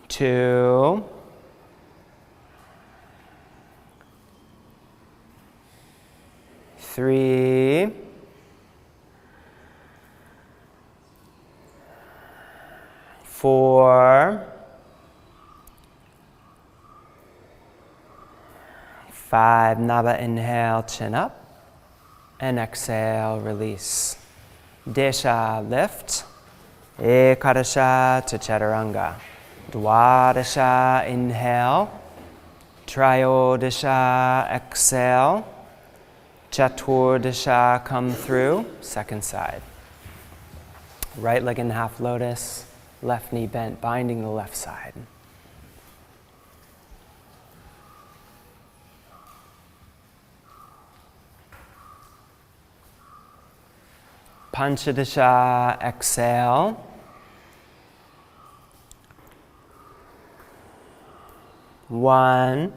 2. 3. 4. 5. Nava, inhale, chin up. And exhale, release. Desha, lift. Ekadasha to chaturanga. Dwadasha, inhale. Trayodasha, exhale. Chaturdasha, come through, second side. Right leg in half lotus, left knee bent, binding the left side. Panchadasha, exhale. 1.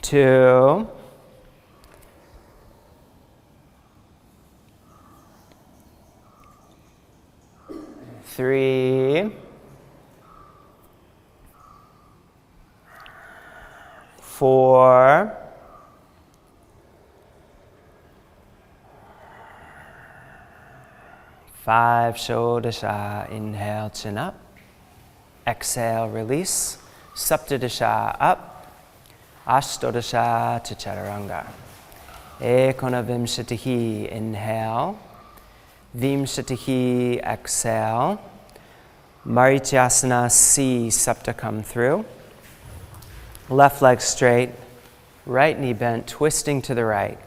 2. 3. 4. 5. Shodasha, inhale, chin up. Exhale, release. Saptadasha, up. Ashtodasha to chaturanga. Ekona vimshatihi, inhale. Vimshatihi, exhale. Marityasana, C, sapta, come through. Left leg straight, right knee bent, twisting to the right.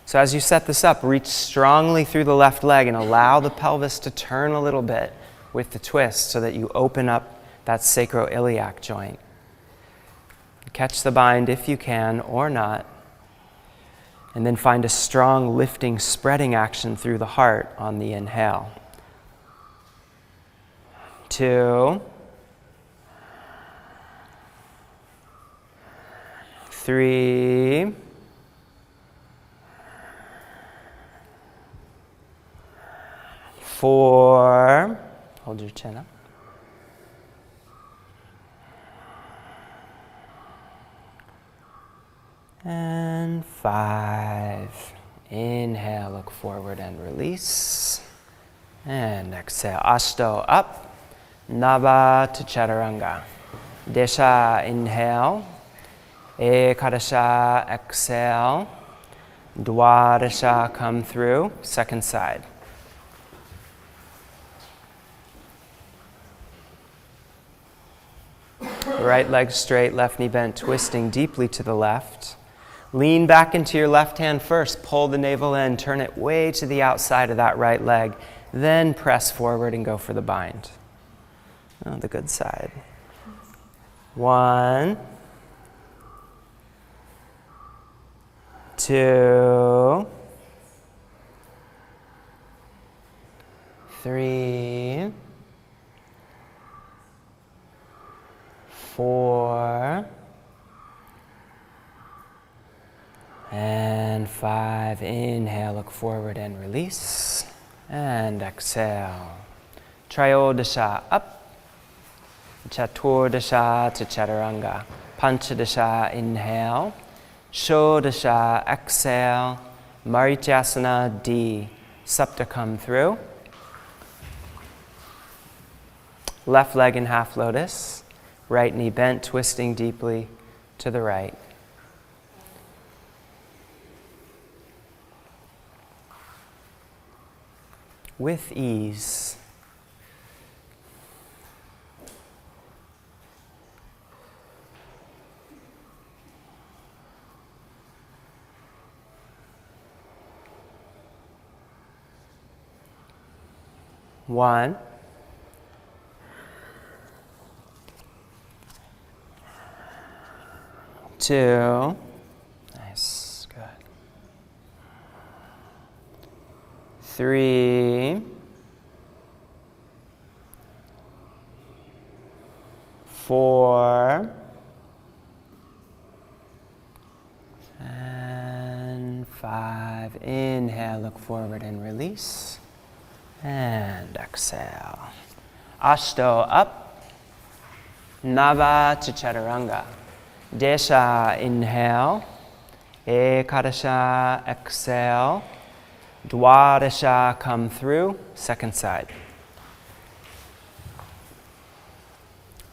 So as you set this up, reach strongly through the left leg and allow the pelvis to turn a little bit with the twist so that you open up that sacroiliac joint. Catch the bind if you can or not. And then find a strong lifting, spreading action through the heart on the inhale. 2. 3. 4. Hold your chin up. 5. Inhale, look forward and release. And exhale, Ashto, up. Nava to chaturanga. Desha, inhale. Ekadasha, exhale. Dwadasha, come through. Second side. Right leg straight, left knee bent, twisting deeply to the left. Lean back into your left hand first. Pull the navel in, turn it way to the outside of that right leg. Then press forward and go for the bind. Oh, the good side. 1, 2, 3, 4, and 5. Inhale, look forward and release. And exhale. Trayodasha, up. Chaturdasha to chaturanga. Panchadasha, inhale. Shodasha, exhale. Marityasana, D. Supta, come through. Left leg in half lotus. Right knee bent, twisting deeply to the right. With ease. One. 2. Nice, good. 3. 4. And 5. Inhale, look forward and release. And exhale. Ashto, up. Nava to chaturanga. Desha, inhale. Ekadasha, exhale. Dwadasha, come through. Second side.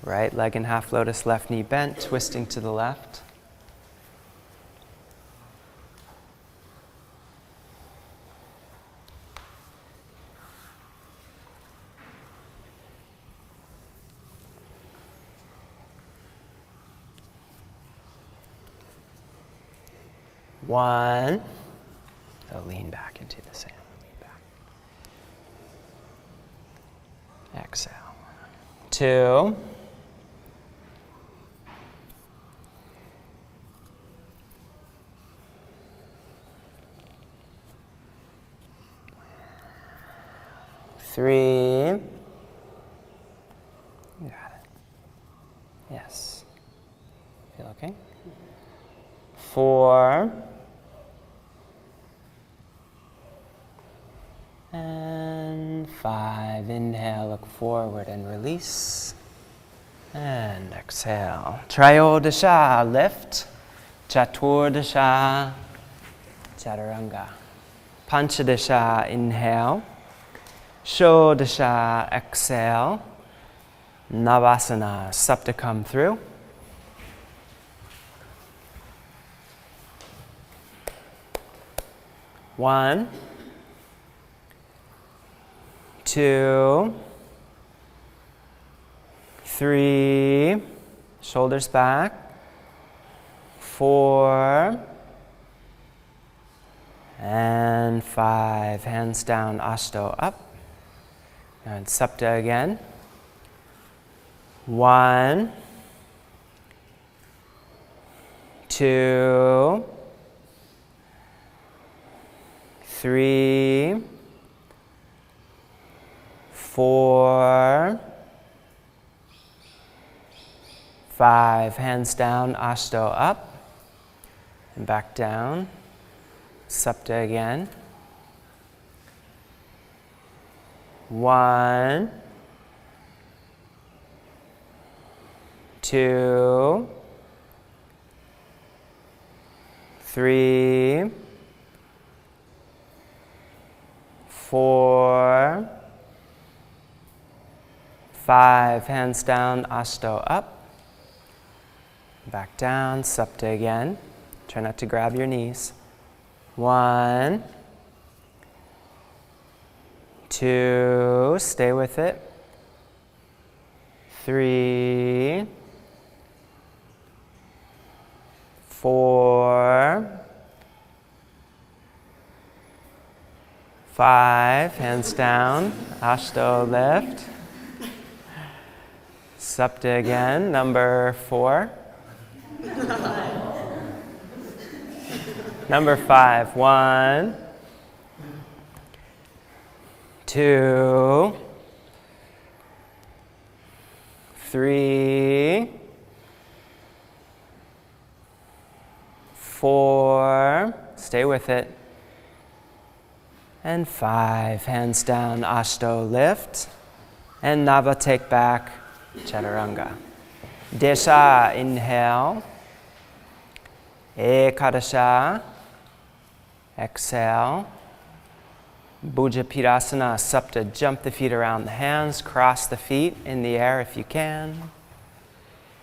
Right leg in half lotus, left knee bent, twisting to the left. One. So lean back into the sand. Lean back. Exhale. 2. 3. You got it. Yes. Feel okay? 4. And 5. Inhale, look forward and release. And exhale. Trayodasha, lift. Chaturdasha, chaturanga. Panchadasha, inhale. Shodasha, exhale. Navasana, Supta, come through. One. 2, 3, shoulders back. 4, and 5, hands down, Ashto, up. And Supta again. 1, 2, 3, 4, 5, hands down, Ashto, up. And back down. Supta again. 1, 2, 3, 4, 5, hands down, Ashto, up. Back down, Supta again. Try not to grab your knees. 1, 2, stay with it. 3, 4, 5, hands down, Ashto lift. Supta again, number 4. Number 5, 1, 2, 3, 4, stay with it, and 5, hands down, Ashto lift, and Nava take back, Chaturanga. Desha, inhale, Ekadasha, exhale, Bhujapirasana, Supta, jump the feet around the hands, cross the feet in the air if you can,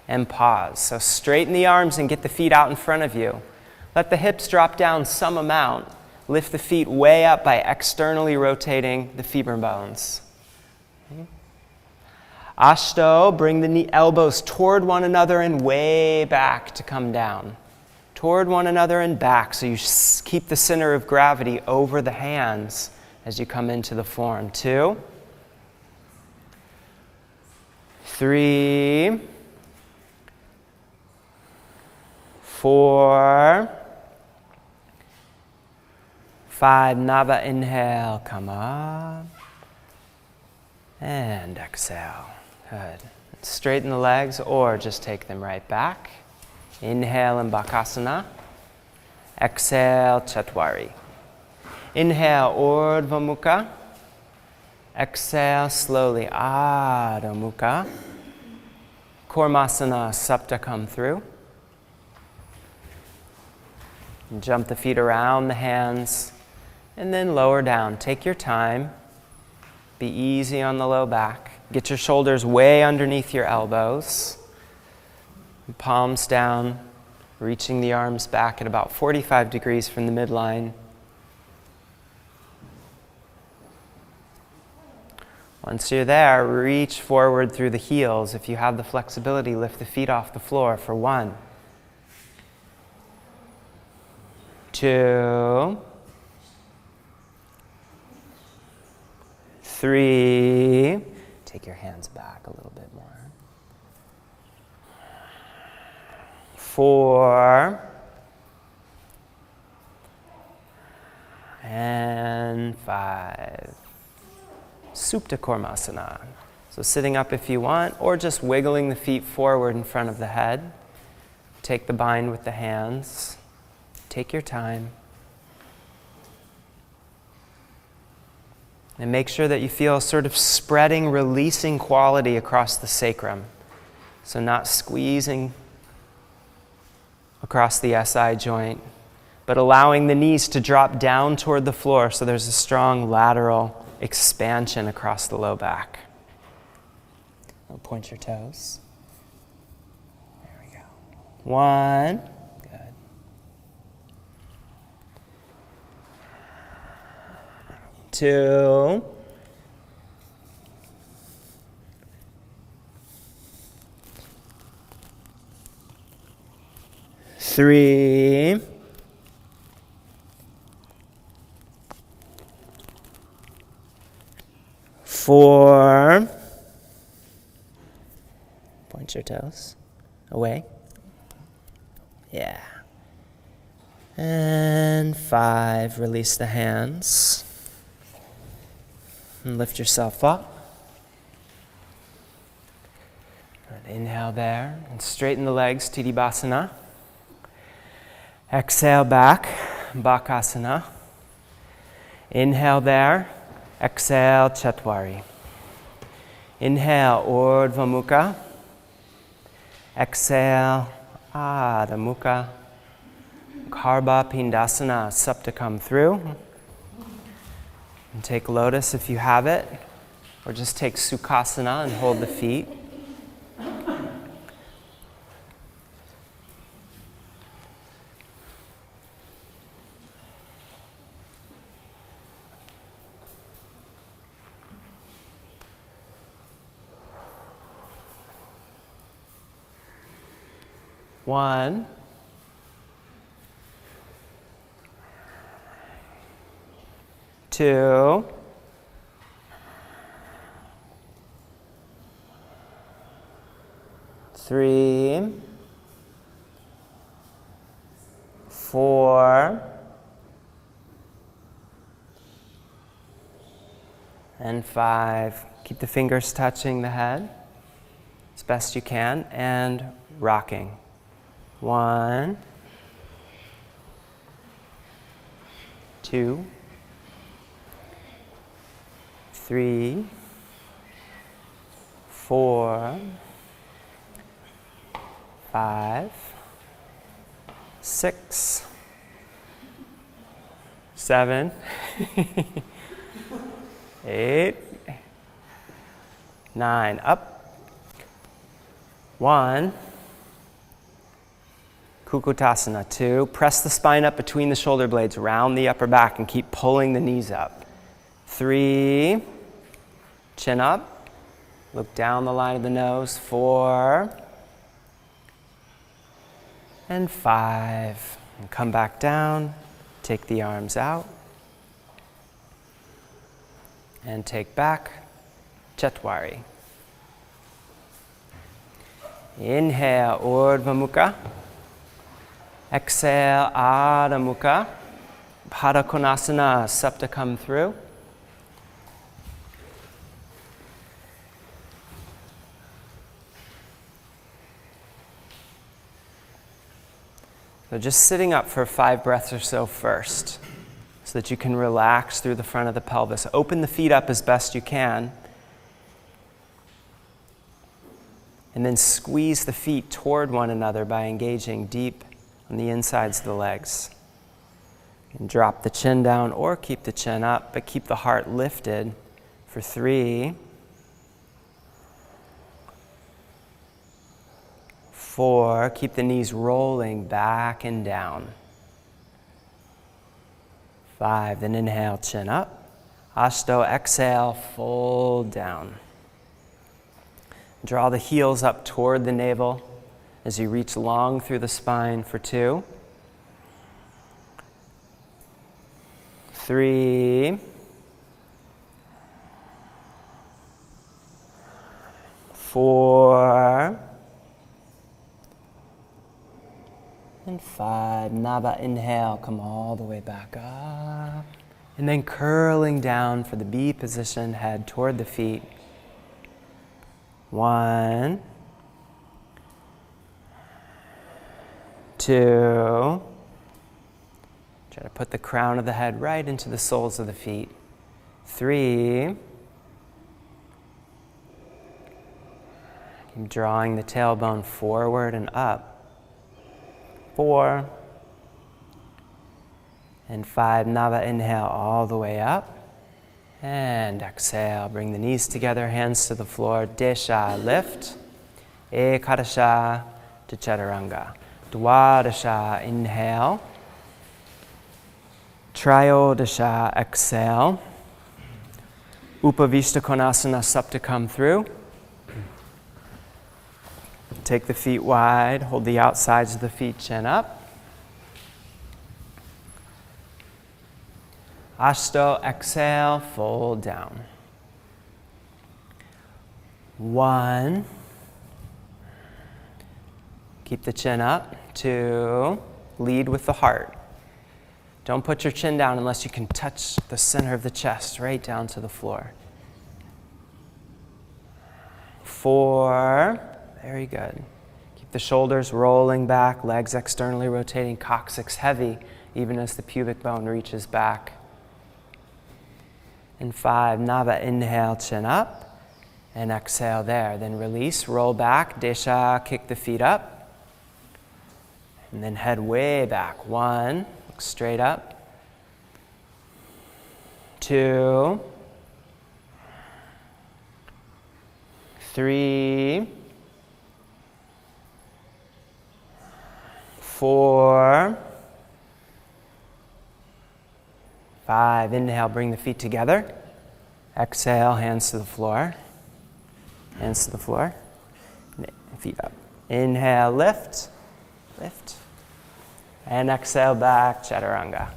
and pause. So straighten the arms and get the feet out in front of you. Let the hips drop down some amount. Lift the feet way up by externally rotating the femur bones. Okay. Ashto, bring the elbows toward one another and way back to come down. Toward one another and back, so you keep the center of gravity over the hands as you come into the form. 2, 3, 4, 5, Nava, inhale, come up, and exhale. Good. Straighten the legs or just take them right back. Inhale in Bakasana. Exhale, Chatwari. Inhale, Urdhva Mukha. Exhale slowly, Adho Mukha. Kurmasana, Supta come through. And jump the feet around the hands and then lower down. Take your time. Be easy on the low back. Get your shoulders way underneath your elbows. Palms down, reaching the arms back at about 45 degrees from the midline. Once you're there, reach forward through the heels. If you have the flexibility, lift the feet off the floor for 1, 2, 3. Take your hands back a little bit more. 4, and 5. Supta Kurmasana. So sitting up if you want, or just wiggling the feet forward in front of the head. Take the bind with the hands. Take your time. And make sure that you feel sort of spreading, releasing quality across the sacrum. So not squeezing across the SI joint, but allowing the knees to drop down toward the floor so there's a strong lateral expansion across the low back. I'll point your toes. There we go. 1. Good. 2. 3. 4. Point your toes. Away. Yeah. And 5. Release the hands. And lift yourself up. Good. Inhale there. And straighten the legs, Tadasana. Exhale back, Bakasana. Inhale there. Exhale, Chatwari. Inhale, Urdhva Mukha. Exhale, Adho Mukha. Karbha Pindasana, Supta come through. And take lotus if you have it, or just take Sukhasana and hold the feet. 1, 2, 3, 4, and 5. Keep the fingers touching the head as best you can, and rocking. 1, 2, 3, 4, 5, 6, 7, 8, 9. Up. 1. Kukutasana. 2. Press the spine up between the shoulder blades, round the upper back, and keep pulling the knees up. 3. Chin up. Look down the line of the nose. 4. And 5. And come back down. Take the arms out. And take back. Chatwari. Inhale, Urdhva Mukha. Exhale, Adha Mukha. Pada Konasana, Sapta come through. So just sitting up for 5 breaths or so first, so that you can relax through the front of the pelvis. Open the feet up as best you can. And then squeeze the feet toward one another by engaging deep on the insides of the legs. And drop the chin down or keep the chin up, but keep the heart lifted for 3, 4, keep the knees rolling back and down. 5, then inhale, chin up. Ashto, exhale, fold down. Draw the heels up toward the navel as you reach long through the spine for 2, 3, 4, and 5. Nava, inhale, come all the way back up. And then curling down for the B position, head toward the feet. 1, 2. Try to put the crown of the head right into the soles of the feet. 3. Keep drawing the tailbone forward and up. 4. And 5. Nava, inhale all the way up. And exhale, bring the knees together, hands to the floor. Desha, lift. Ekadasha to Chaturanga. Dwadasha, inhale. Trayodasha, exhale. Upavishta Konasana, Sapta come through. Take the feet wide, hold the outsides of the feet, chin up. Ashto, exhale, fold down. 1. Keep the chin up. 2. Lead with the heart. Don't put your chin down unless you can touch the center of the chest right down to the floor. 4. Very good. Keep the shoulders rolling back, legs externally rotating, coccyx heavy, even as the pubic bone reaches back. And 5, Nava, inhale, chin up, and exhale there. Then release, roll back, Desha, kick the feet up, and then head way back. 1, look straight up. 2, 3, 4, 5, inhale, bring the feet together. Exhale, hands to the floor. Hands to the floor. Feet up. Inhale, lift. Lift. And exhale back, Chaturanga.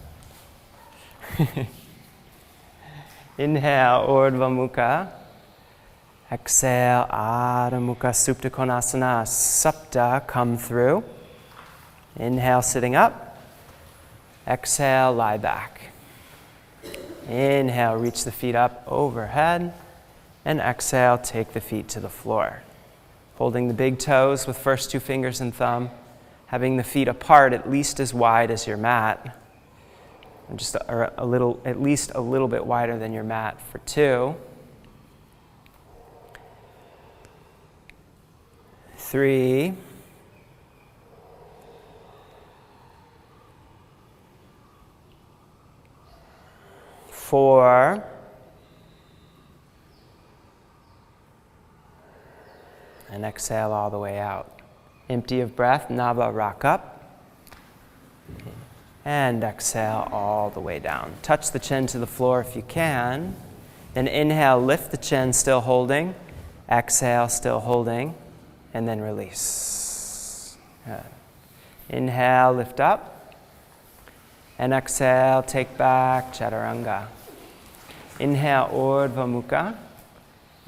Inhale, Urdhva Mukha. Exhale, Adho Mukha Supta Konasana. Sapta, come through. Inhale, sitting up. Exhale, lie back. Inhale, reach the feet up overhead. And exhale, take the feet to the floor. Holding the big toes with first 2 fingers and thumb. Having the feet apart at least as wide as your mat. And just at least a little bit wider than your mat for 2. 3. 4. And exhale all the way out. Empty of breath, Nava, rock up. And exhale all the way down. Touch the chin to the floor if you can. Then inhale, lift the chin, still holding. Exhale, still holding. And then release. Good. Inhale, lift up. And exhale, take back, Chaturanga. Inhale, Urdhva Mukha.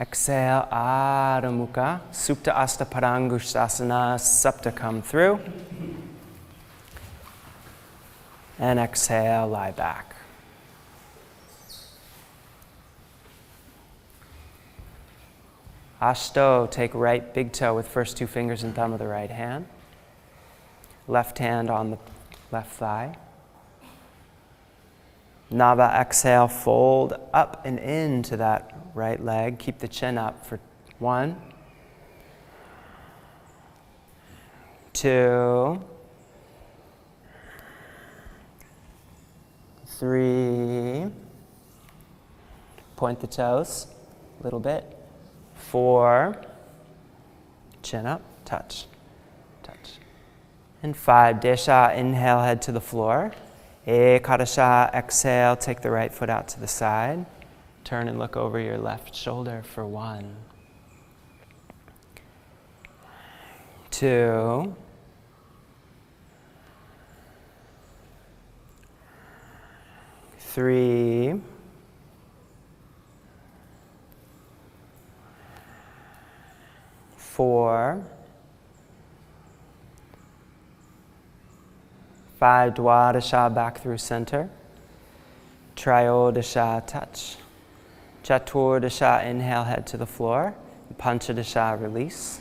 Exhale, Adho Mukha. Supta Asta Padangushtasana. Sapta, come through. And exhale, lie back. Ashto, take right big toe with first 2 fingers and thumb of the right hand. Left hand on the left thigh. Nava, exhale, fold up and into that right leg. Keep the chin up for 1, 2, 3. Point the toes a little bit. 4. Chin up, touch, touch. And 5. Desha, inhale, head to the floor. Ekadasha, exhale, take the right foot out to the side. Turn and look over your left shoulder for 1, 2, 3, 4, 5. Dwadasha, back through center. Trayodasha, touch. Chaturdasha, inhale, head to the floor. Panchadasha, release.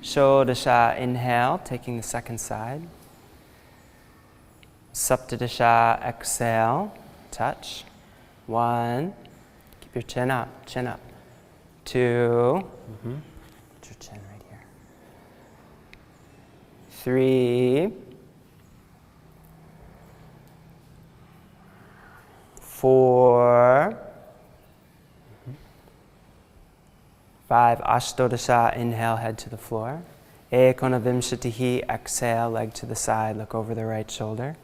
Shodasha, inhale, taking the second side. Saptadasha, exhale, touch. 1. Keep your chin up, chin up. 2. Put your chin right here. 3. 4. 5. Ashtodasha, inhale, head to the floor. Ekonavimshatihi, exhale, leg to the side, look over the right shoulder.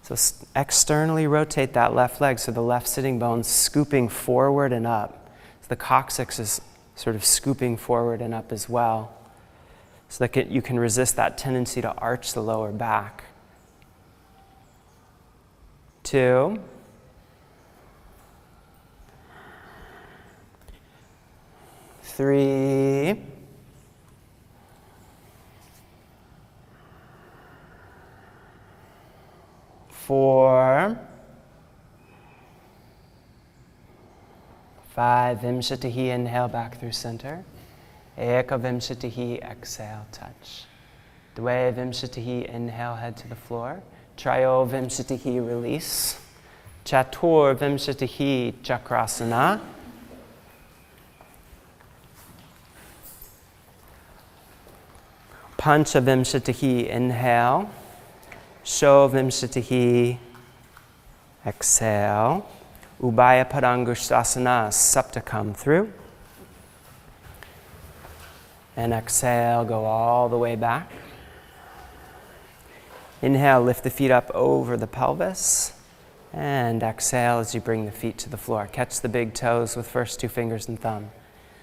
So externally rotate that left leg so the left sitting bone's scooping forward and up. So the coccyx is sort of scooping forward and up as well. So that you can resist that tendency to arch the lower back. 2. 3. 4. 5. Vimshatihi, inhale, back through center. Eka Vimshatihi, exhale, touch. Dve Vimshatihi, inhale, head to the floor. Trayo Vimshatihi, release. Chatur Vimshatihi, Chakrasana. Pancha Vimshatihi, inhale. Sho Vimshatihi, exhale. Ubaya Padangushtasana, Sapta, come through. And exhale, go all the way back. Inhale, lift the feet up over the pelvis. And exhale as you bring the feet to the floor. Catch the big toes with first 2 fingers and thumb.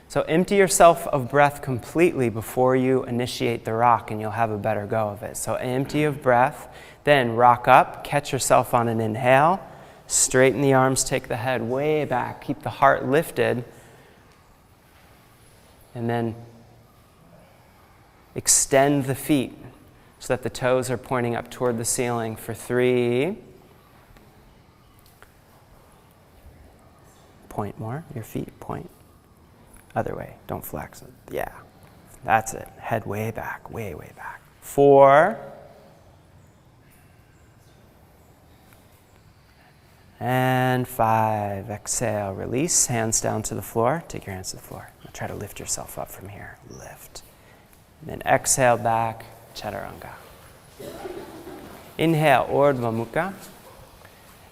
So empty yourself of breath completely before you initiate the rock, and you'll have a better go of it. So empty of breath, then rock up, catch yourself on an inhale, straighten the arms, take the head way back, keep the heart lifted, and then extend the feet so that the toes are pointing up toward the ceiling for 3. Point more, your feet point. Other way, don't flex it. Yeah, that's it. Head way back, way, way back. 4. And 5. Exhale, release, hands down to the floor. Take your hands to the floor. Now try to lift yourself up from here. Lift. And then exhale back, Chaturanga. Inhale, Urdhva Mukha.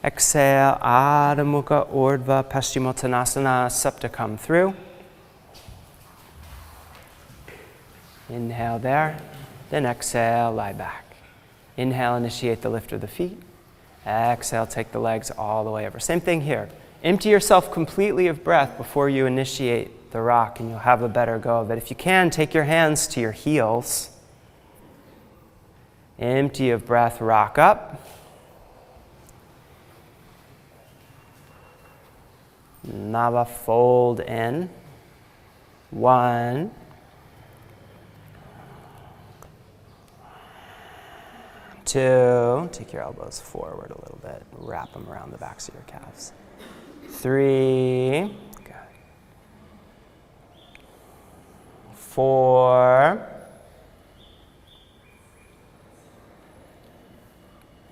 Exhale, Adho Mukha, Urdhva Paschimottanasana, Supta come through. Inhale there, then exhale, lie back. Inhale, initiate the lift of the feet. Exhale, take the legs all the way over. Same thing here. Empty yourself completely of breath before you initiate the rock, and you'll have a better go of it. If you can, take your hands to your heels. Empty of breath, rock up. Nava, fold in. 1. 2, take your elbows forward a little bit, wrap them around the backs of your calves. 3, good. 4,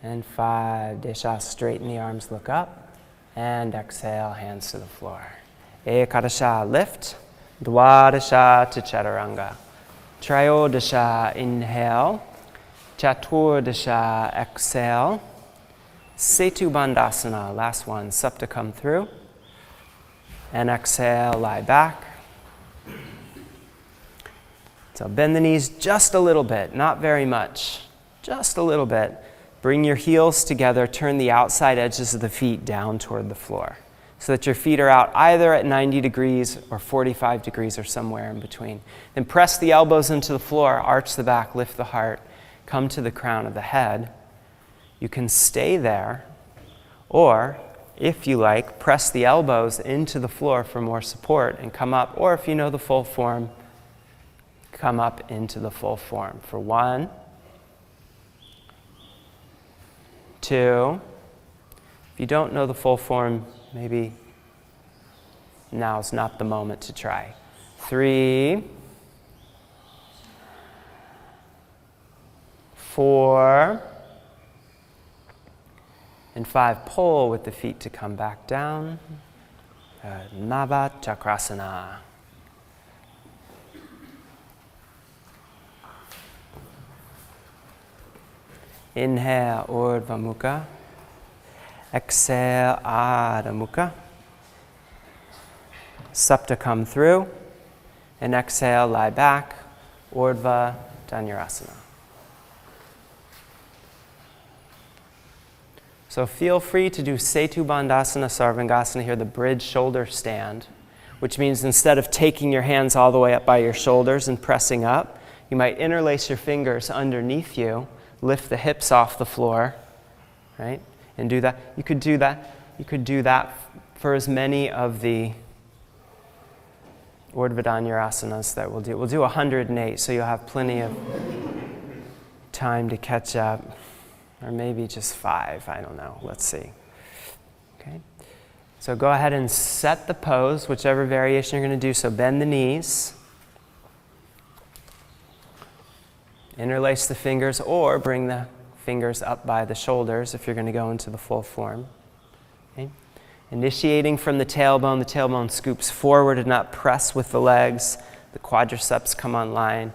and 5. Desha, straighten the arms, look up, and exhale, hands to the floor. Ekadasha, lift. Dwadasha to Chaturanga. Trayodasha, inhale. Chaturdasha, exhale. Setu Bandhasana, last one, Supta come through. And exhale, lie back. So bend the knees just a little bit, not very much, just a little bit. Bring your heels together, turn the outside edges of the feet down toward the floor so that your feet are out either at 90 degrees or 45 degrees or somewhere in between. Then press the elbows into the floor, arch the back, lift the heart. Come to the crown of the head. You can stay there, or if you like, press the elbows into the floor for more support and come up, or if you know the full form, come up into the full form for 1, 2. If you don't know the full form, maybe now's not the moment to try. 3, 4, and 5. Pull with the feet to come back down. Nava Chakrasana. Inhale, Urdhva Mukha. Exhale, Adho Mukha. Supta come through. And exhale, lie back. Urdhva Dhanurasana. So feel free to do Setu Bandhasana, Sarvangasana here, the bridge shoulder stand, which means instead of taking your hands all the way up by your shoulders and pressing up, you might interlace your fingers underneath you, lift the hips off the floor, right? And do that. You could do that. You could do that for as many of the Urdhva Dhanurasanas that we'll do. We'll do 108, so you'll have plenty of time to catch up. Or maybe just 5, I don't know. Let's see. Okay. So go ahead and set the pose, whichever variation you're going to do. So bend the knees. Interlace the fingers or bring the fingers up by the shoulders if you're going to go into the full form. Okay. Initiating from the tailbone scoops forward and up, press with the legs. The quadriceps come online.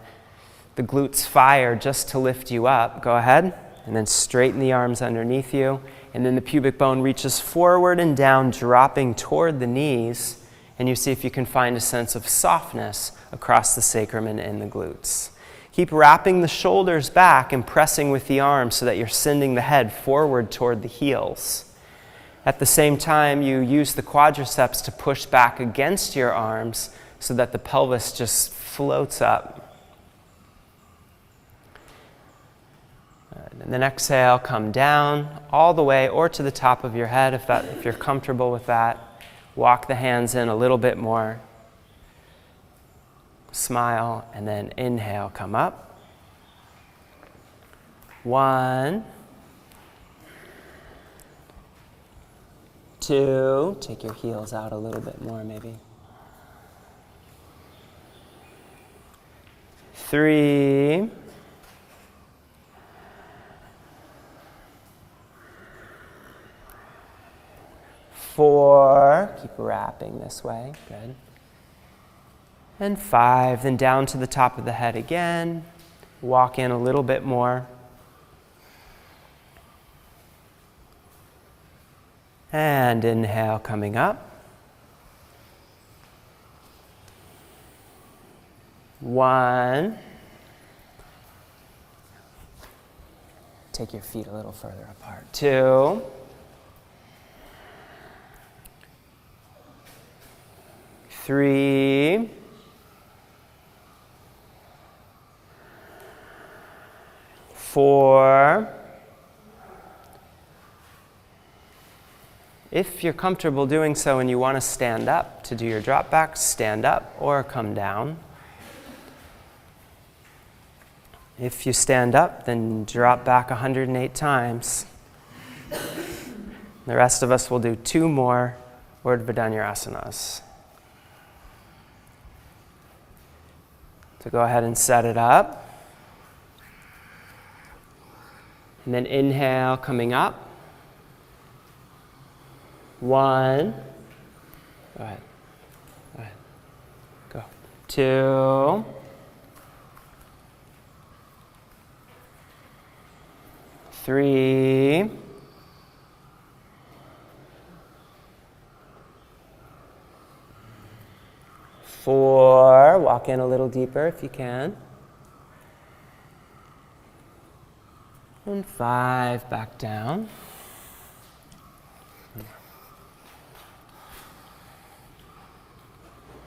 The glutes fire just to lift you up. Go ahead. And then straighten the arms underneath you. And then the pubic bone reaches forward and down, dropping toward the knees. And you see if you can find a sense of softness across the sacrum and in the glutes. Keep wrapping the shoulders back and pressing with the arms so that you're sending the head forward toward the heels. At the same time, you use the quadriceps to push back against your arms so that the pelvis just floats up. And then exhale, come down all the way or to the top of your head if you're comfortable with that. Walk the hands in a little bit more. Smile, and then inhale, come up. 1, 2, take your heels out a little bit more maybe. 3, 4, keep wrapping this way, good. And 5, then down to the top of the head again. Walk in a little bit more. And inhale, coming up. 1. Take your feet a little further apart. 2. 3. 4. If you're comfortable doing so and you want to stand up to do your drop back, stand up or come down. If you stand up, then drop back 108 times. The rest of us will do 2 more Urdhva Dhanurasana. So go ahead and set it up. And then inhale, coming up. 1. Go ahead. Go ahead. Go. 2. 3. 4. Walk in a little deeper if you can. And 5, back down.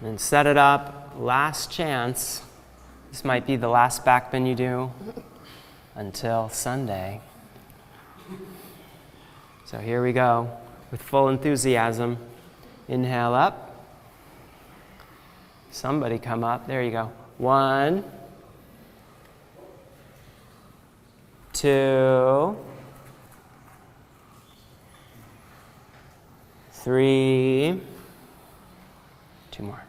And set it up, last chance. This might be the last back bend you do until Sunday. So here we go, with full enthusiasm. Inhale up. Somebody come up, there you go. 1, 2, 3, 2 more.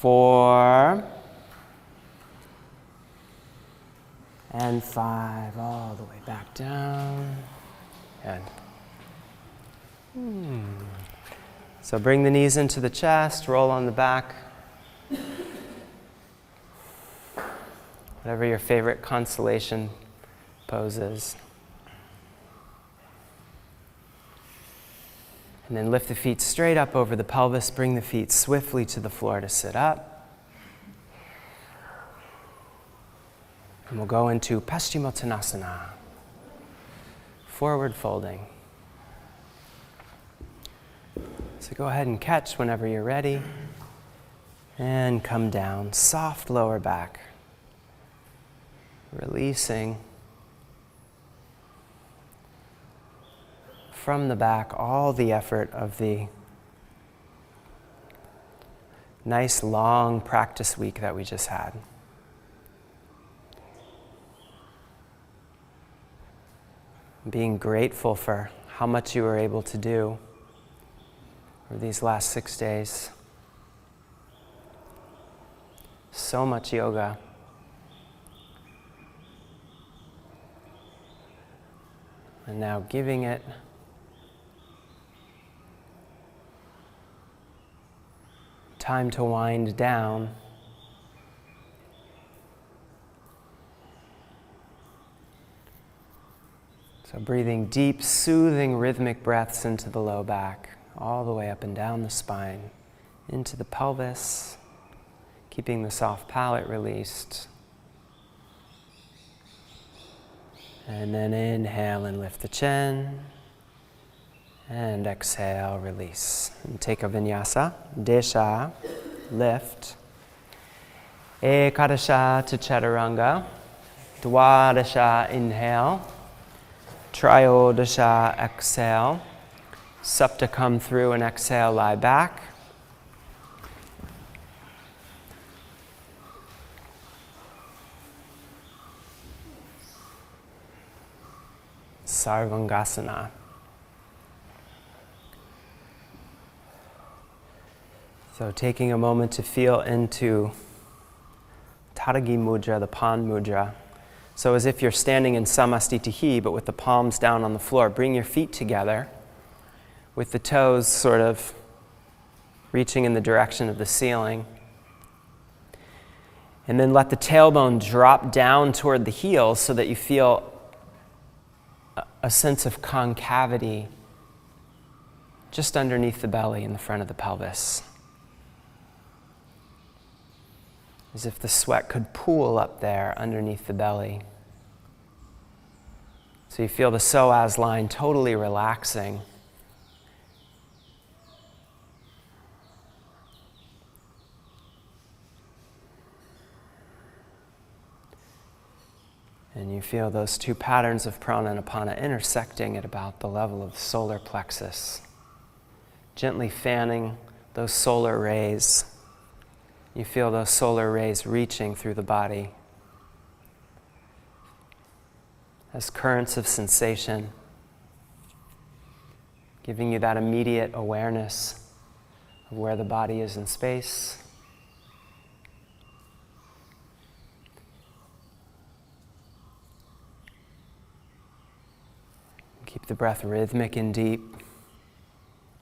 4, and 5, all the way back down. Good. So bring the knees into the chest, roll on the back. Whatever your favorite constellation pose is. And then lift the feet straight up over the pelvis, bring the feet swiftly to the floor to sit up. And we'll go into Paschimottanasana, forward folding. So go ahead and catch whenever you're ready. And come down, soft lower back. Releasing from the back all the effort of the nice long practice week that we just had. Being grateful for how much you were able to do over these last 6 days. So much yoga. And now giving it time to wind down. So breathing deep, soothing, rhythmic breaths into the low back, all the way up and down the spine, into the pelvis, keeping the soft palate released. And then inhale and lift the chin. And exhale, release. And take a vinyasa. Desha, lift. Ekadasha to chaturanga. Dwadasha, inhale. Triodasha, exhale. Supta, come through and exhale, lie back. Sarvangasana. So taking a moment to feel into Tadagi Mudra, the Pan Mudra. So as if you're standing in Samastitihi, but with the palms down on the floor. Bring your feet together with the toes sort of reaching in the direction of the ceiling. And then let the tailbone drop down toward the heels so that you feel a sense of concavity just underneath the belly in the front of the pelvis. As if the sweat could pool up there underneath the belly. So you feel the psoas line totally relaxing. And you feel those two patterns of prana and apana intersecting at about the level of the solar plexus. Gently fanning those solar rays. You feel those solar rays reaching through the body as currents of sensation, giving you that immediate awareness of where the body is in space. Keep the breath rhythmic and deep.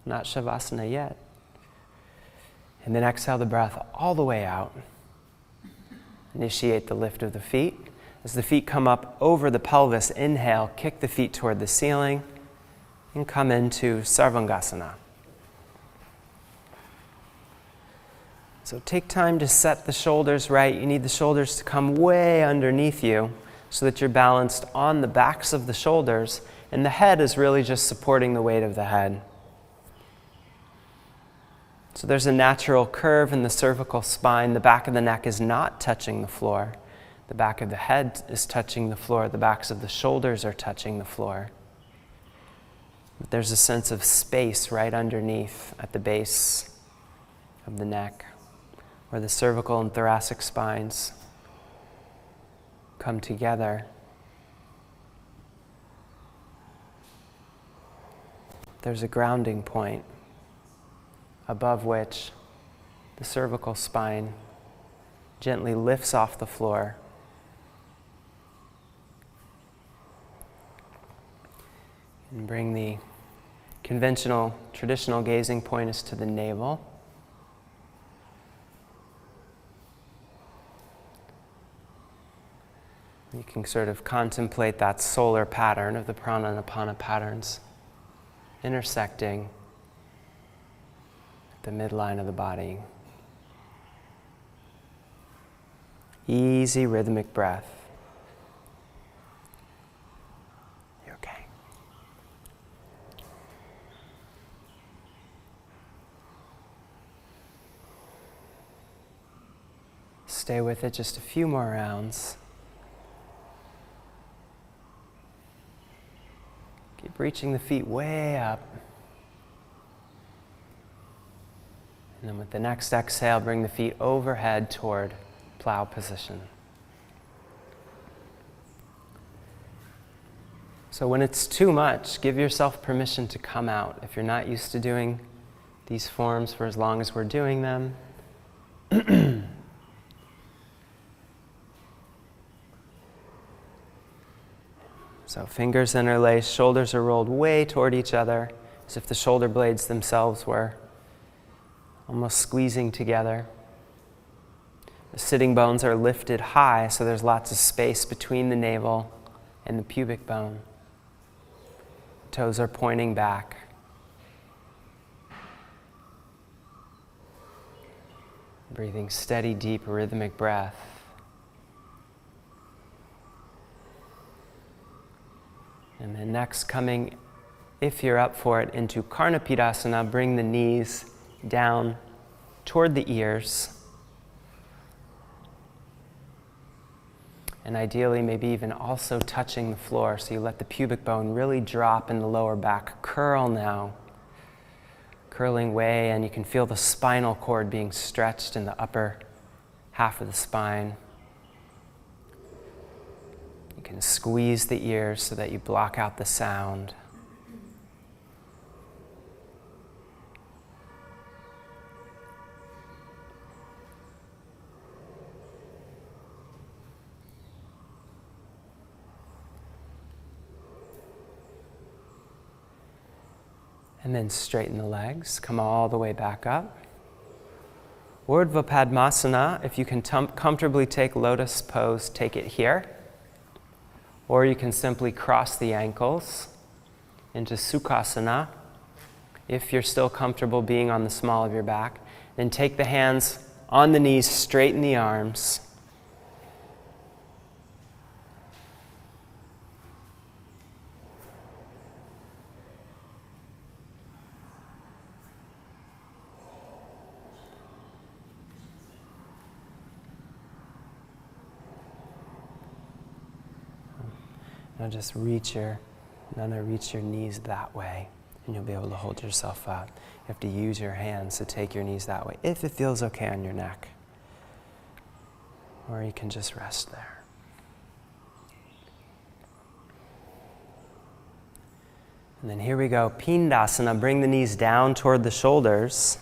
Not Shavasana yet. And then exhale the breath all the way out. Initiate the lift of the feet. As the feet come up over the pelvis, inhale, kick the feet toward the ceiling, and come into Sarvangasana. So take time to set the shoulders right. You need the shoulders to come way underneath you so that you're balanced on the backs of the shoulders, and the head is really just supporting the weight of the head. So there's a natural curve in the cervical spine. The back of the neck is not touching the floor. The back of the head is touching the floor. The backs of the shoulders are touching the floor. But there's a sense of space right underneath at the base of the neck, where the cervical and thoracic spines come together. There's a grounding point above which the cervical spine gently lifts off the floor. And bring the conventional, traditional gazing pointers to the navel. You can sort of contemplate that solar pattern of the prana and apana patterns intersecting the midline of the body. Easy rhythmic breath. You okay? Stay with it just a few more rounds. Keep reaching the feet way up. And then with the next exhale, bring the feet overhead toward plow position. So when it's too much, give yourself permission to come out. If you're not used to doing these forms for as long as we're doing them, so fingers interlaced, shoulders are rolled way toward each other, as if the shoulder blades themselves were almost squeezing together. The sitting bones are lifted high, so there's lots of space between the navel and the pubic bone. Toes are pointing back. Breathing steady, deep, rhythmic breath. And then next coming if you're up for it, into Karnapidasana. Bring the knees down toward the ears. And ideally, maybe even also touching the floor, so you let the pubic bone really drop in the lower back. Curl now. Curling way, and you can feel the spinal cord being stretched in the upper half of the spine. You can squeeze the ears so that you block out the sound. And then straighten the legs, come all the way back up. Urdhva Padmasana, if you can comfortably take lotus pose, take it here. Or you can simply cross the ankles into Sukhasana. If you're still comfortable being on the small of your back, then take the hands on the knees, straighten the arms. Now just reach your knees that way, and you'll be able to hold yourself up. You have to use your hands to take your knees that way, if it feels okay on your neck. Or you can just rest there. And then here we go, Pindasana. Bring the knees down toward the shoulders.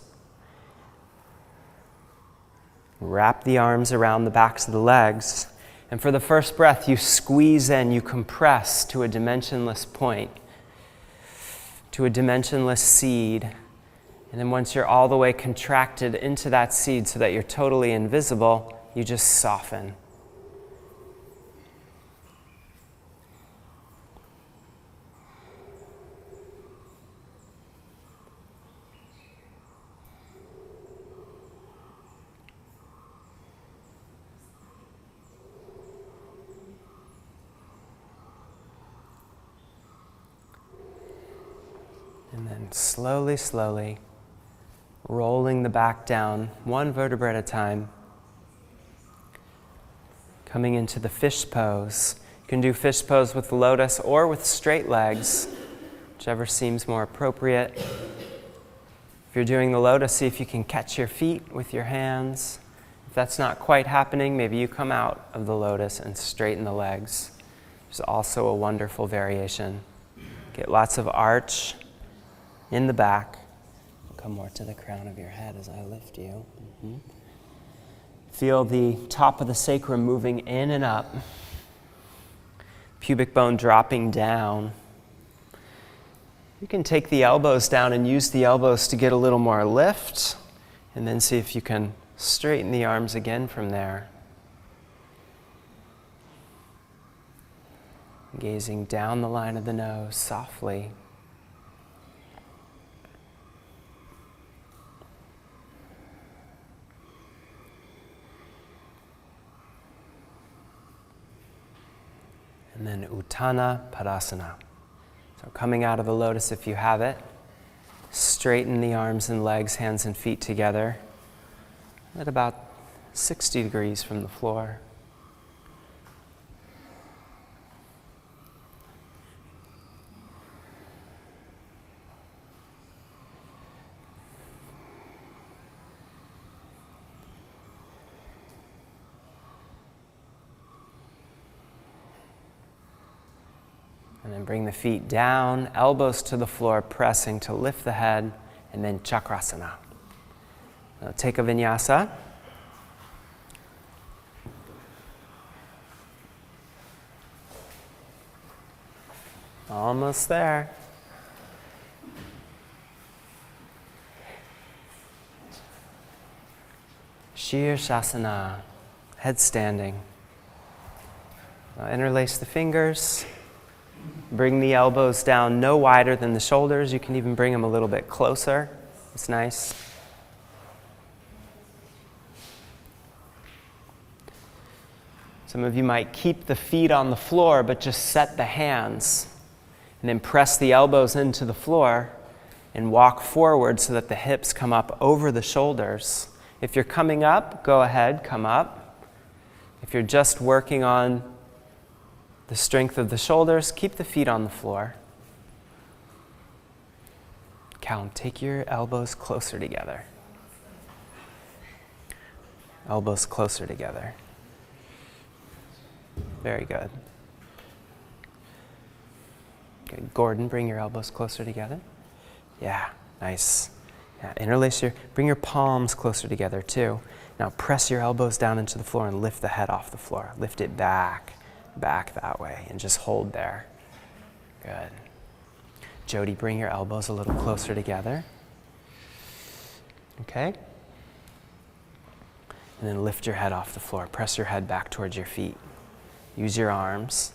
Wrap the arms around the backs of the legs. And for the first breath, you squeeze in, you compress to a dimensionless point, to a dimensionless seed. And then once you're all the way contracted into that seed so that you're totally invisible, you just soften. And then slowly, slowly, rolling the back down, one vertebra at a time. Coming into the fish pose. You can do fish pose with lotus or with straight legs, whichever seems more appropriate. If you're doing the lotus, see if you can catch your feet with your hands. If that's not quite happening, maybe you come out of the lotus and straighten the legs. There's also a wonderful variation. Get lots of arch in the back. Come more to the crown of your head as I lift you. Mm-hmm. Feel the top of the sacrum moving in and up. Pubic bone dropping down. You can take the elbows down and use the elbows to get a little more lift, and then see if you can straighten the arms again from there. Gazing down the line of the nose softly. And then Uttana Padasana. So coming out of the lotus if you have it, straighten the arms and legs, hands and feet together at about 60 degrees from the floor. And then bring the feet down, elbows to the floor, pressing to lift the head, and then Chakrasana. Now take a vinyasa. Almost there. Shirshasana, head standing. Now interlace the fingers. Bring the elbows down no wider than the shoulders. You can even bring them a little bit closer. It's nice. Some of you might keep the feet on the floor, but just set the hands. And then press the elbows into the floor and walk forward so that the hips come up over the shoulders. If you're coming up, go ahead, come up. If you're just working on the strength of the shoulders, keep the feet on the floor. Callum, take your elbows closer together. Elbows closer together. Very good. Good. Gordon, bring your elbows closer together. Yeah, nice. Yeah, interlace bring your palms closer together too. Now press your elbows down into the floor and lift the head off the floor. Lift it back that way, and just hold there. Good. Jody, bring your elbows a little closer together. Okay? And then lift your head off the floor. Press your head back towards your feet. Use your arms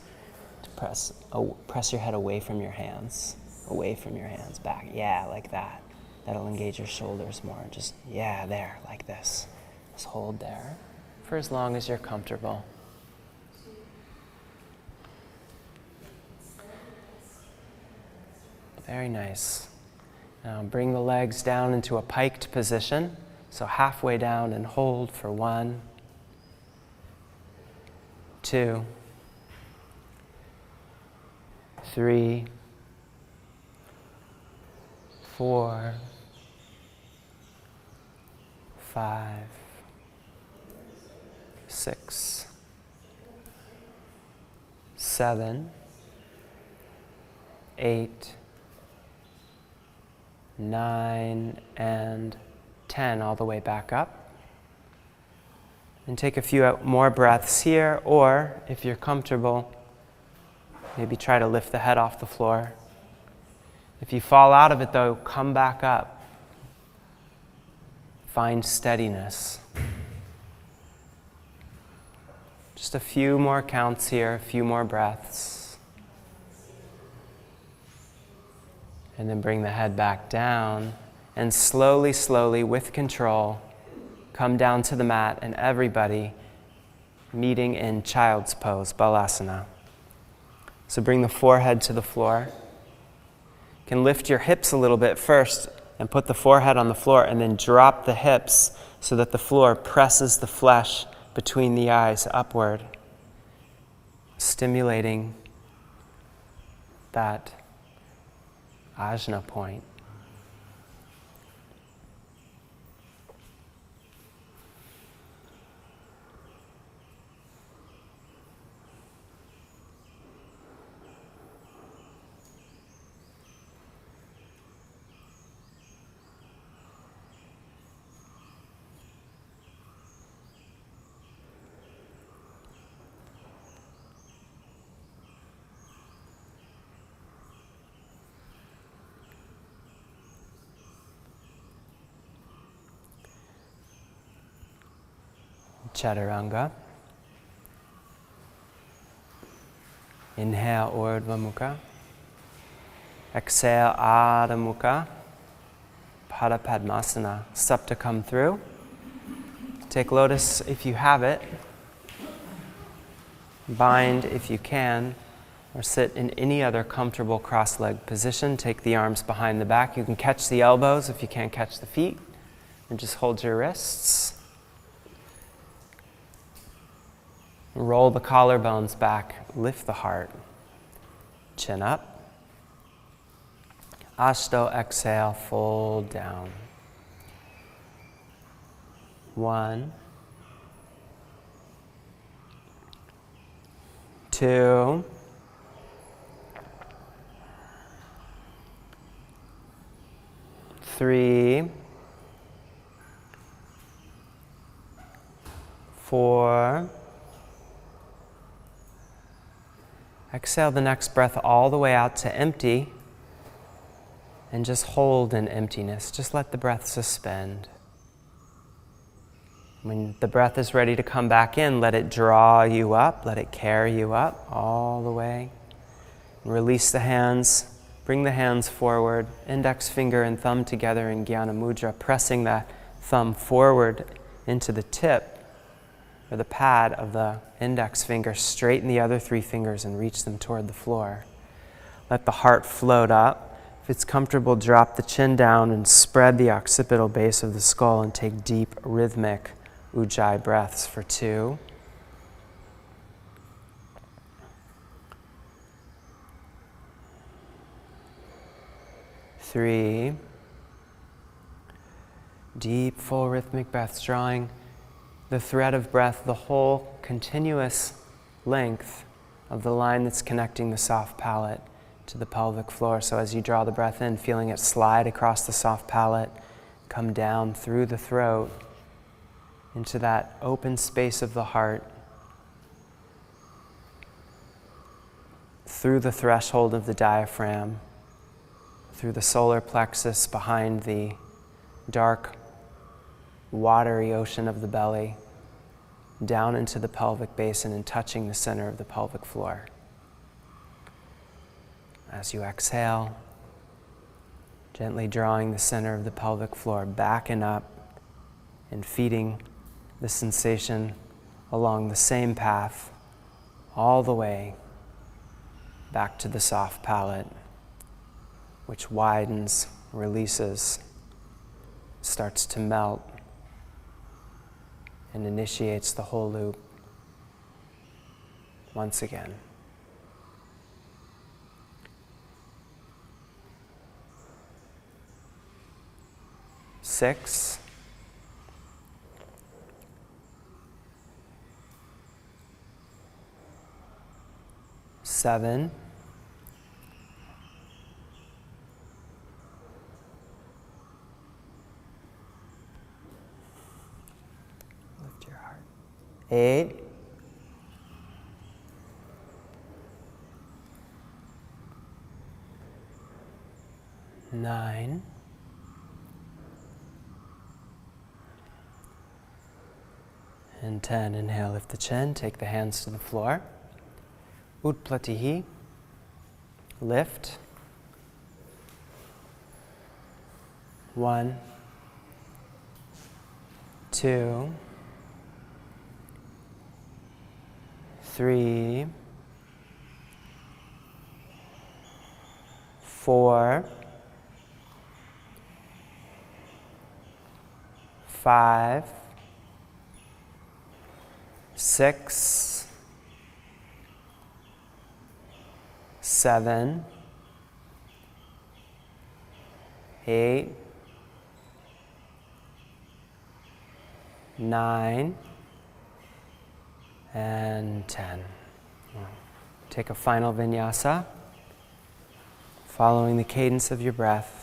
to press your head away from your hands. Away from your hands, back. Yeah, like that. That'll engage your shoulders more. Just, yeah, there, like this. Just hold there for as long as you're comfortable. Very nice. Now bring the legs down into a piked position. So halfway down and hold for 1, 2, 3, 4, 5, 6, 7, 8, 9, and 10, all the way back up. And take a few more breaths here, or if you're comfortable, maybe try to lift the head off the floor. If you fall out of it though, come back up. Find steadiness. Just a few more counts here, a few more breaths. And then bring the head back down, and slowly, slowly, with control, come down to the mat, and everybody meeting in child's pose, Balasana. So bring the forehead to the floor. You can lift your hips a little bit first and put the forehead on the floor, and then drop the hips so that the floor presses the flesh between the eyes upward, stimulating that ajna point. Chaturanga. Inhale, Urdhva Mukha. Exhale, Adho Mukha. Pada Padmasana. Supta come through. Take lotus if you have it. Bind if you can. Or sit in any other comfortable cross-legged position. Take the arms behind the back. You can catch the elbows if you can't catch the feet. And just hold your wrists. Roll the collarbones back, lift the heart, chin up. Ashto, exhale, fold down. 1, 2, 3, 4. Exhale the next breath all the way out to empty, and just hold in emptiness. Just let the breath suspend. When the breath is ready to come back in, let it draw you up, let it carry you up all the way. Release the hands, bring the hands forward, index finger and thumb together in Jnana Mudra, pressing that thumb forward into the tip or the pad of the index finger. Straighten the other 3 fingers and reach them toward the floor. let the heart float up. If it's comfortable, drop the chin down and spread the occipital base of the skull and take deep, rhythmic Ujjayi breaths for 2. 3. Deep, full rhythmic breaths, drawing the thread of breath, the whole continuous length of the line that's connecting the soft palate to the pelvic floor. So as you draw the breath in, feeling it slide across the soft palate, come down through the throat into that open space of the heart, through the threshold of the diaphragm, through the solar plexus behind the dark, watery ocean of the belly, down into the pelvic basin and touching the center of the pelvic floor. As you exhale, gently drawing the center of the pelvic floor back and up and feeding the sensation along the same path all the way back to the soft palate, which widens, releases, starts to melt, and initiates the whole loop once again. Six. 7. 8. 9. 10. Inhale, lift the chin, take the hands to the floor. Utplatihi, lift. 1, 2, 3, 4, 5, 6, 7, 8, 9, and 10. Take a final vinyasa, following the cadence of your breath.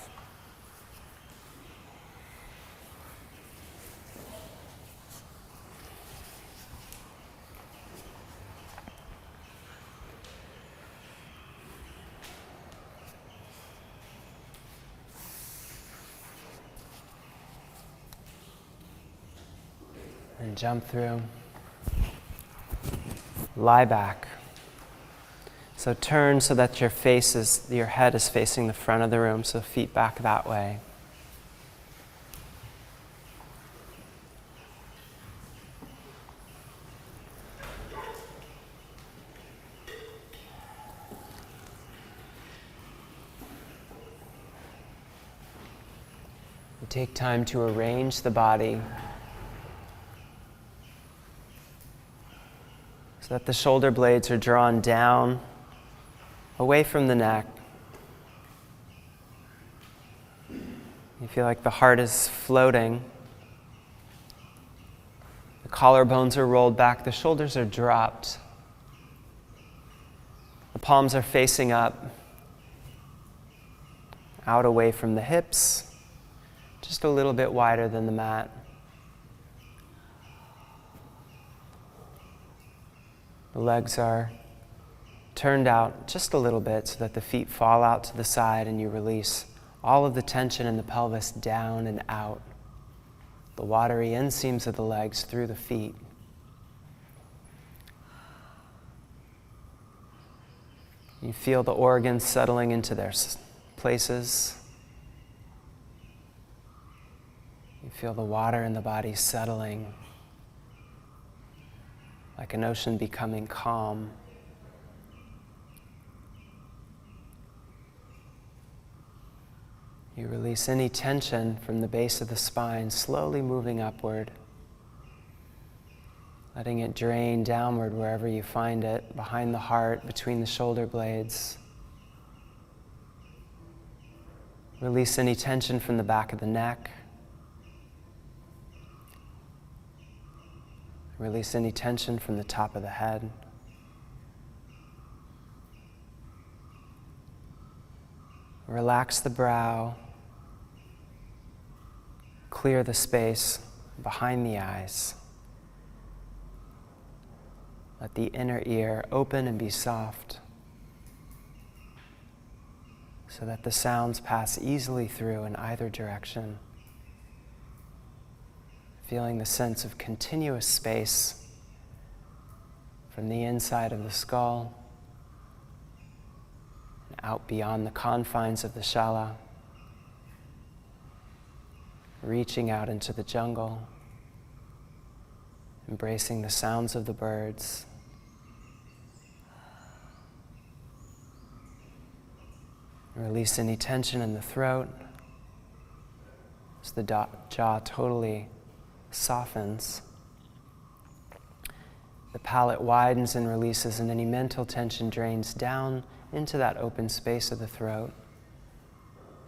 And jump through. Lie back. So turn so that your head is facing the front of the room, so feet back that way. Take time to arrange the body so that the shoulder blades are drawn down, away from the neck. You feel like the heart is floating. The collarbones are rolled back, the shoulders are dropped. The palms are facing up, out away from the hips, just a little bit wider than the mat. The legs are turned out just a little bit so that the feet fall out to the side and you release all of the tension in the pelvis down and out. The watery inseams of the legs through the feet. You feel the organs settling into their places. You feel the water in the body settling, like an ocean becoming calm. You release any tension from the base of the spine, slowly moving upward, letting it drain downward wherever you find it, behind the heart, between the shoulder blades. Release any tension from the back of the neck. Release any tension from the top of the head. Relax the brow. Clear the space behind the eyes. Let the inner ear open and be soft so that the sounds pass easily through in either direction. Feeling the sense of continuous space from the inside of the skull and out beyond the confines of the shala, reaching out into the jungle, embracing the sounds of the birds. Release any tension in the throat as the jaw totally softens. The palate widens and releases, and any mental tension drains down into that open space of the throat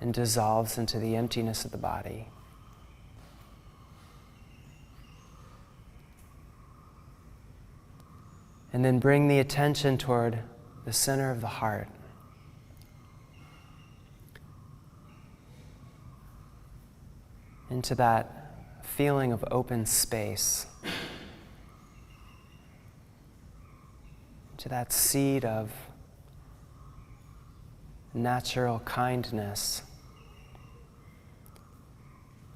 and dissolves into the emptiness of the body. And then bring the attention toward the center of the heart. Into that feeling of open space. To that seed of natural kindness,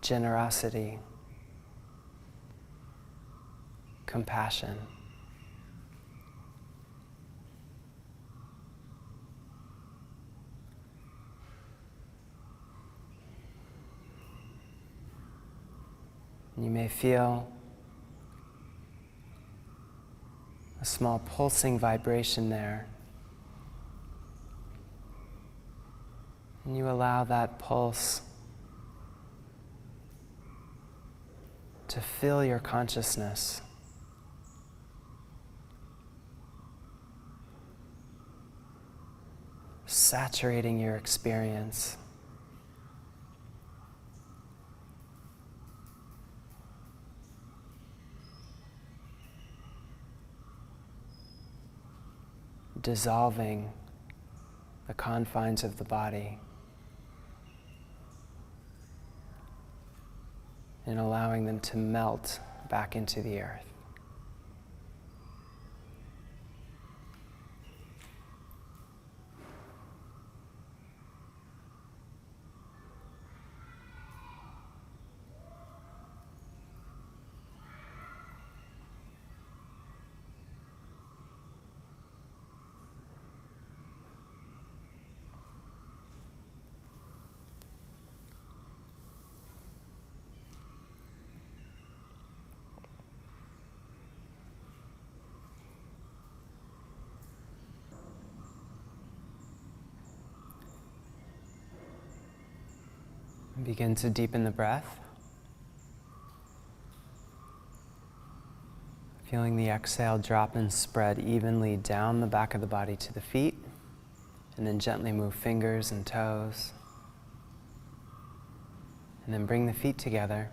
generosity, compassion. You may feel a small pulsing vibration there. And you allow that pulse to fill your consciousness. Saturating your experience. Dissolving the confines of the body and allowing them to melt back into the earth. Begin to deepen the breath. Feeling the exhale drop and spread evenly down the back of the body to the feet, and then gently move fingers and toes. And then bring the feet together.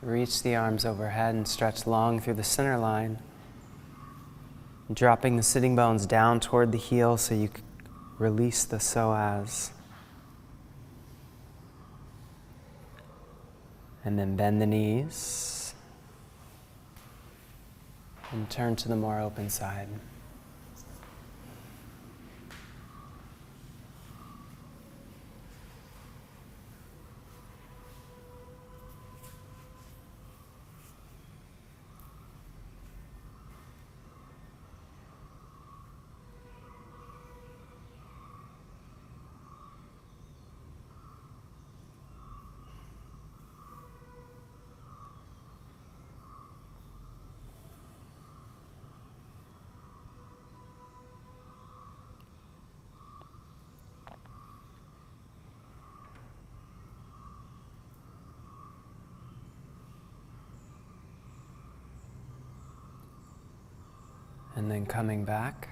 Reach the arms overhead and stretch long through the center line, dropping the sitting bones down toward the heel so you release the psoas. And then bend the knees and turn to the more open side. and then coming back.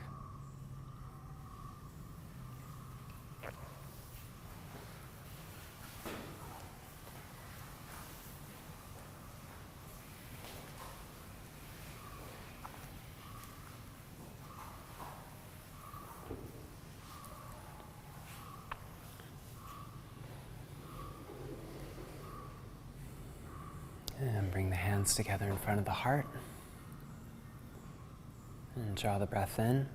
And bring the hands together in front of the heart. And draw the breath in.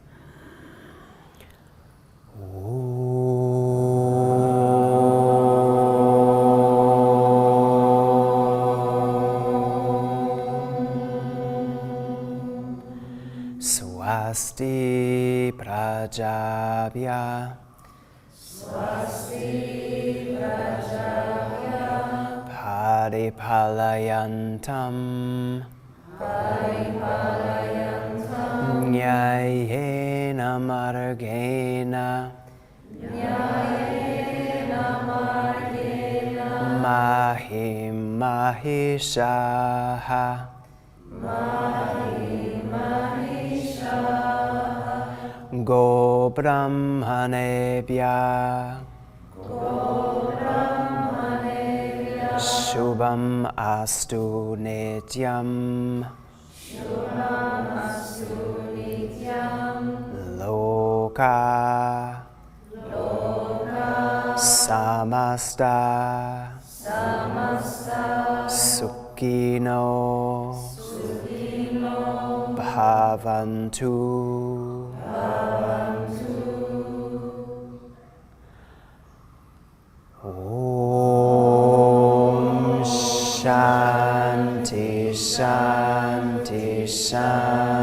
Swasti Prajabhya. Swasti Prajabhya. Paripalayantam. Paripalayantam. Nyayena margena. Nyayena margena. Mahim mahishaha. Mahim mahishaha. Go brahmanebhya. Go brahmanebhya. Shubham astu nityam. Shubham astu nityam. Loka. Loka. Samasta. Samasta. Sukhino. Sukhino. Bhavantu. Bhavantu. Om Shanti Shanti Shanti.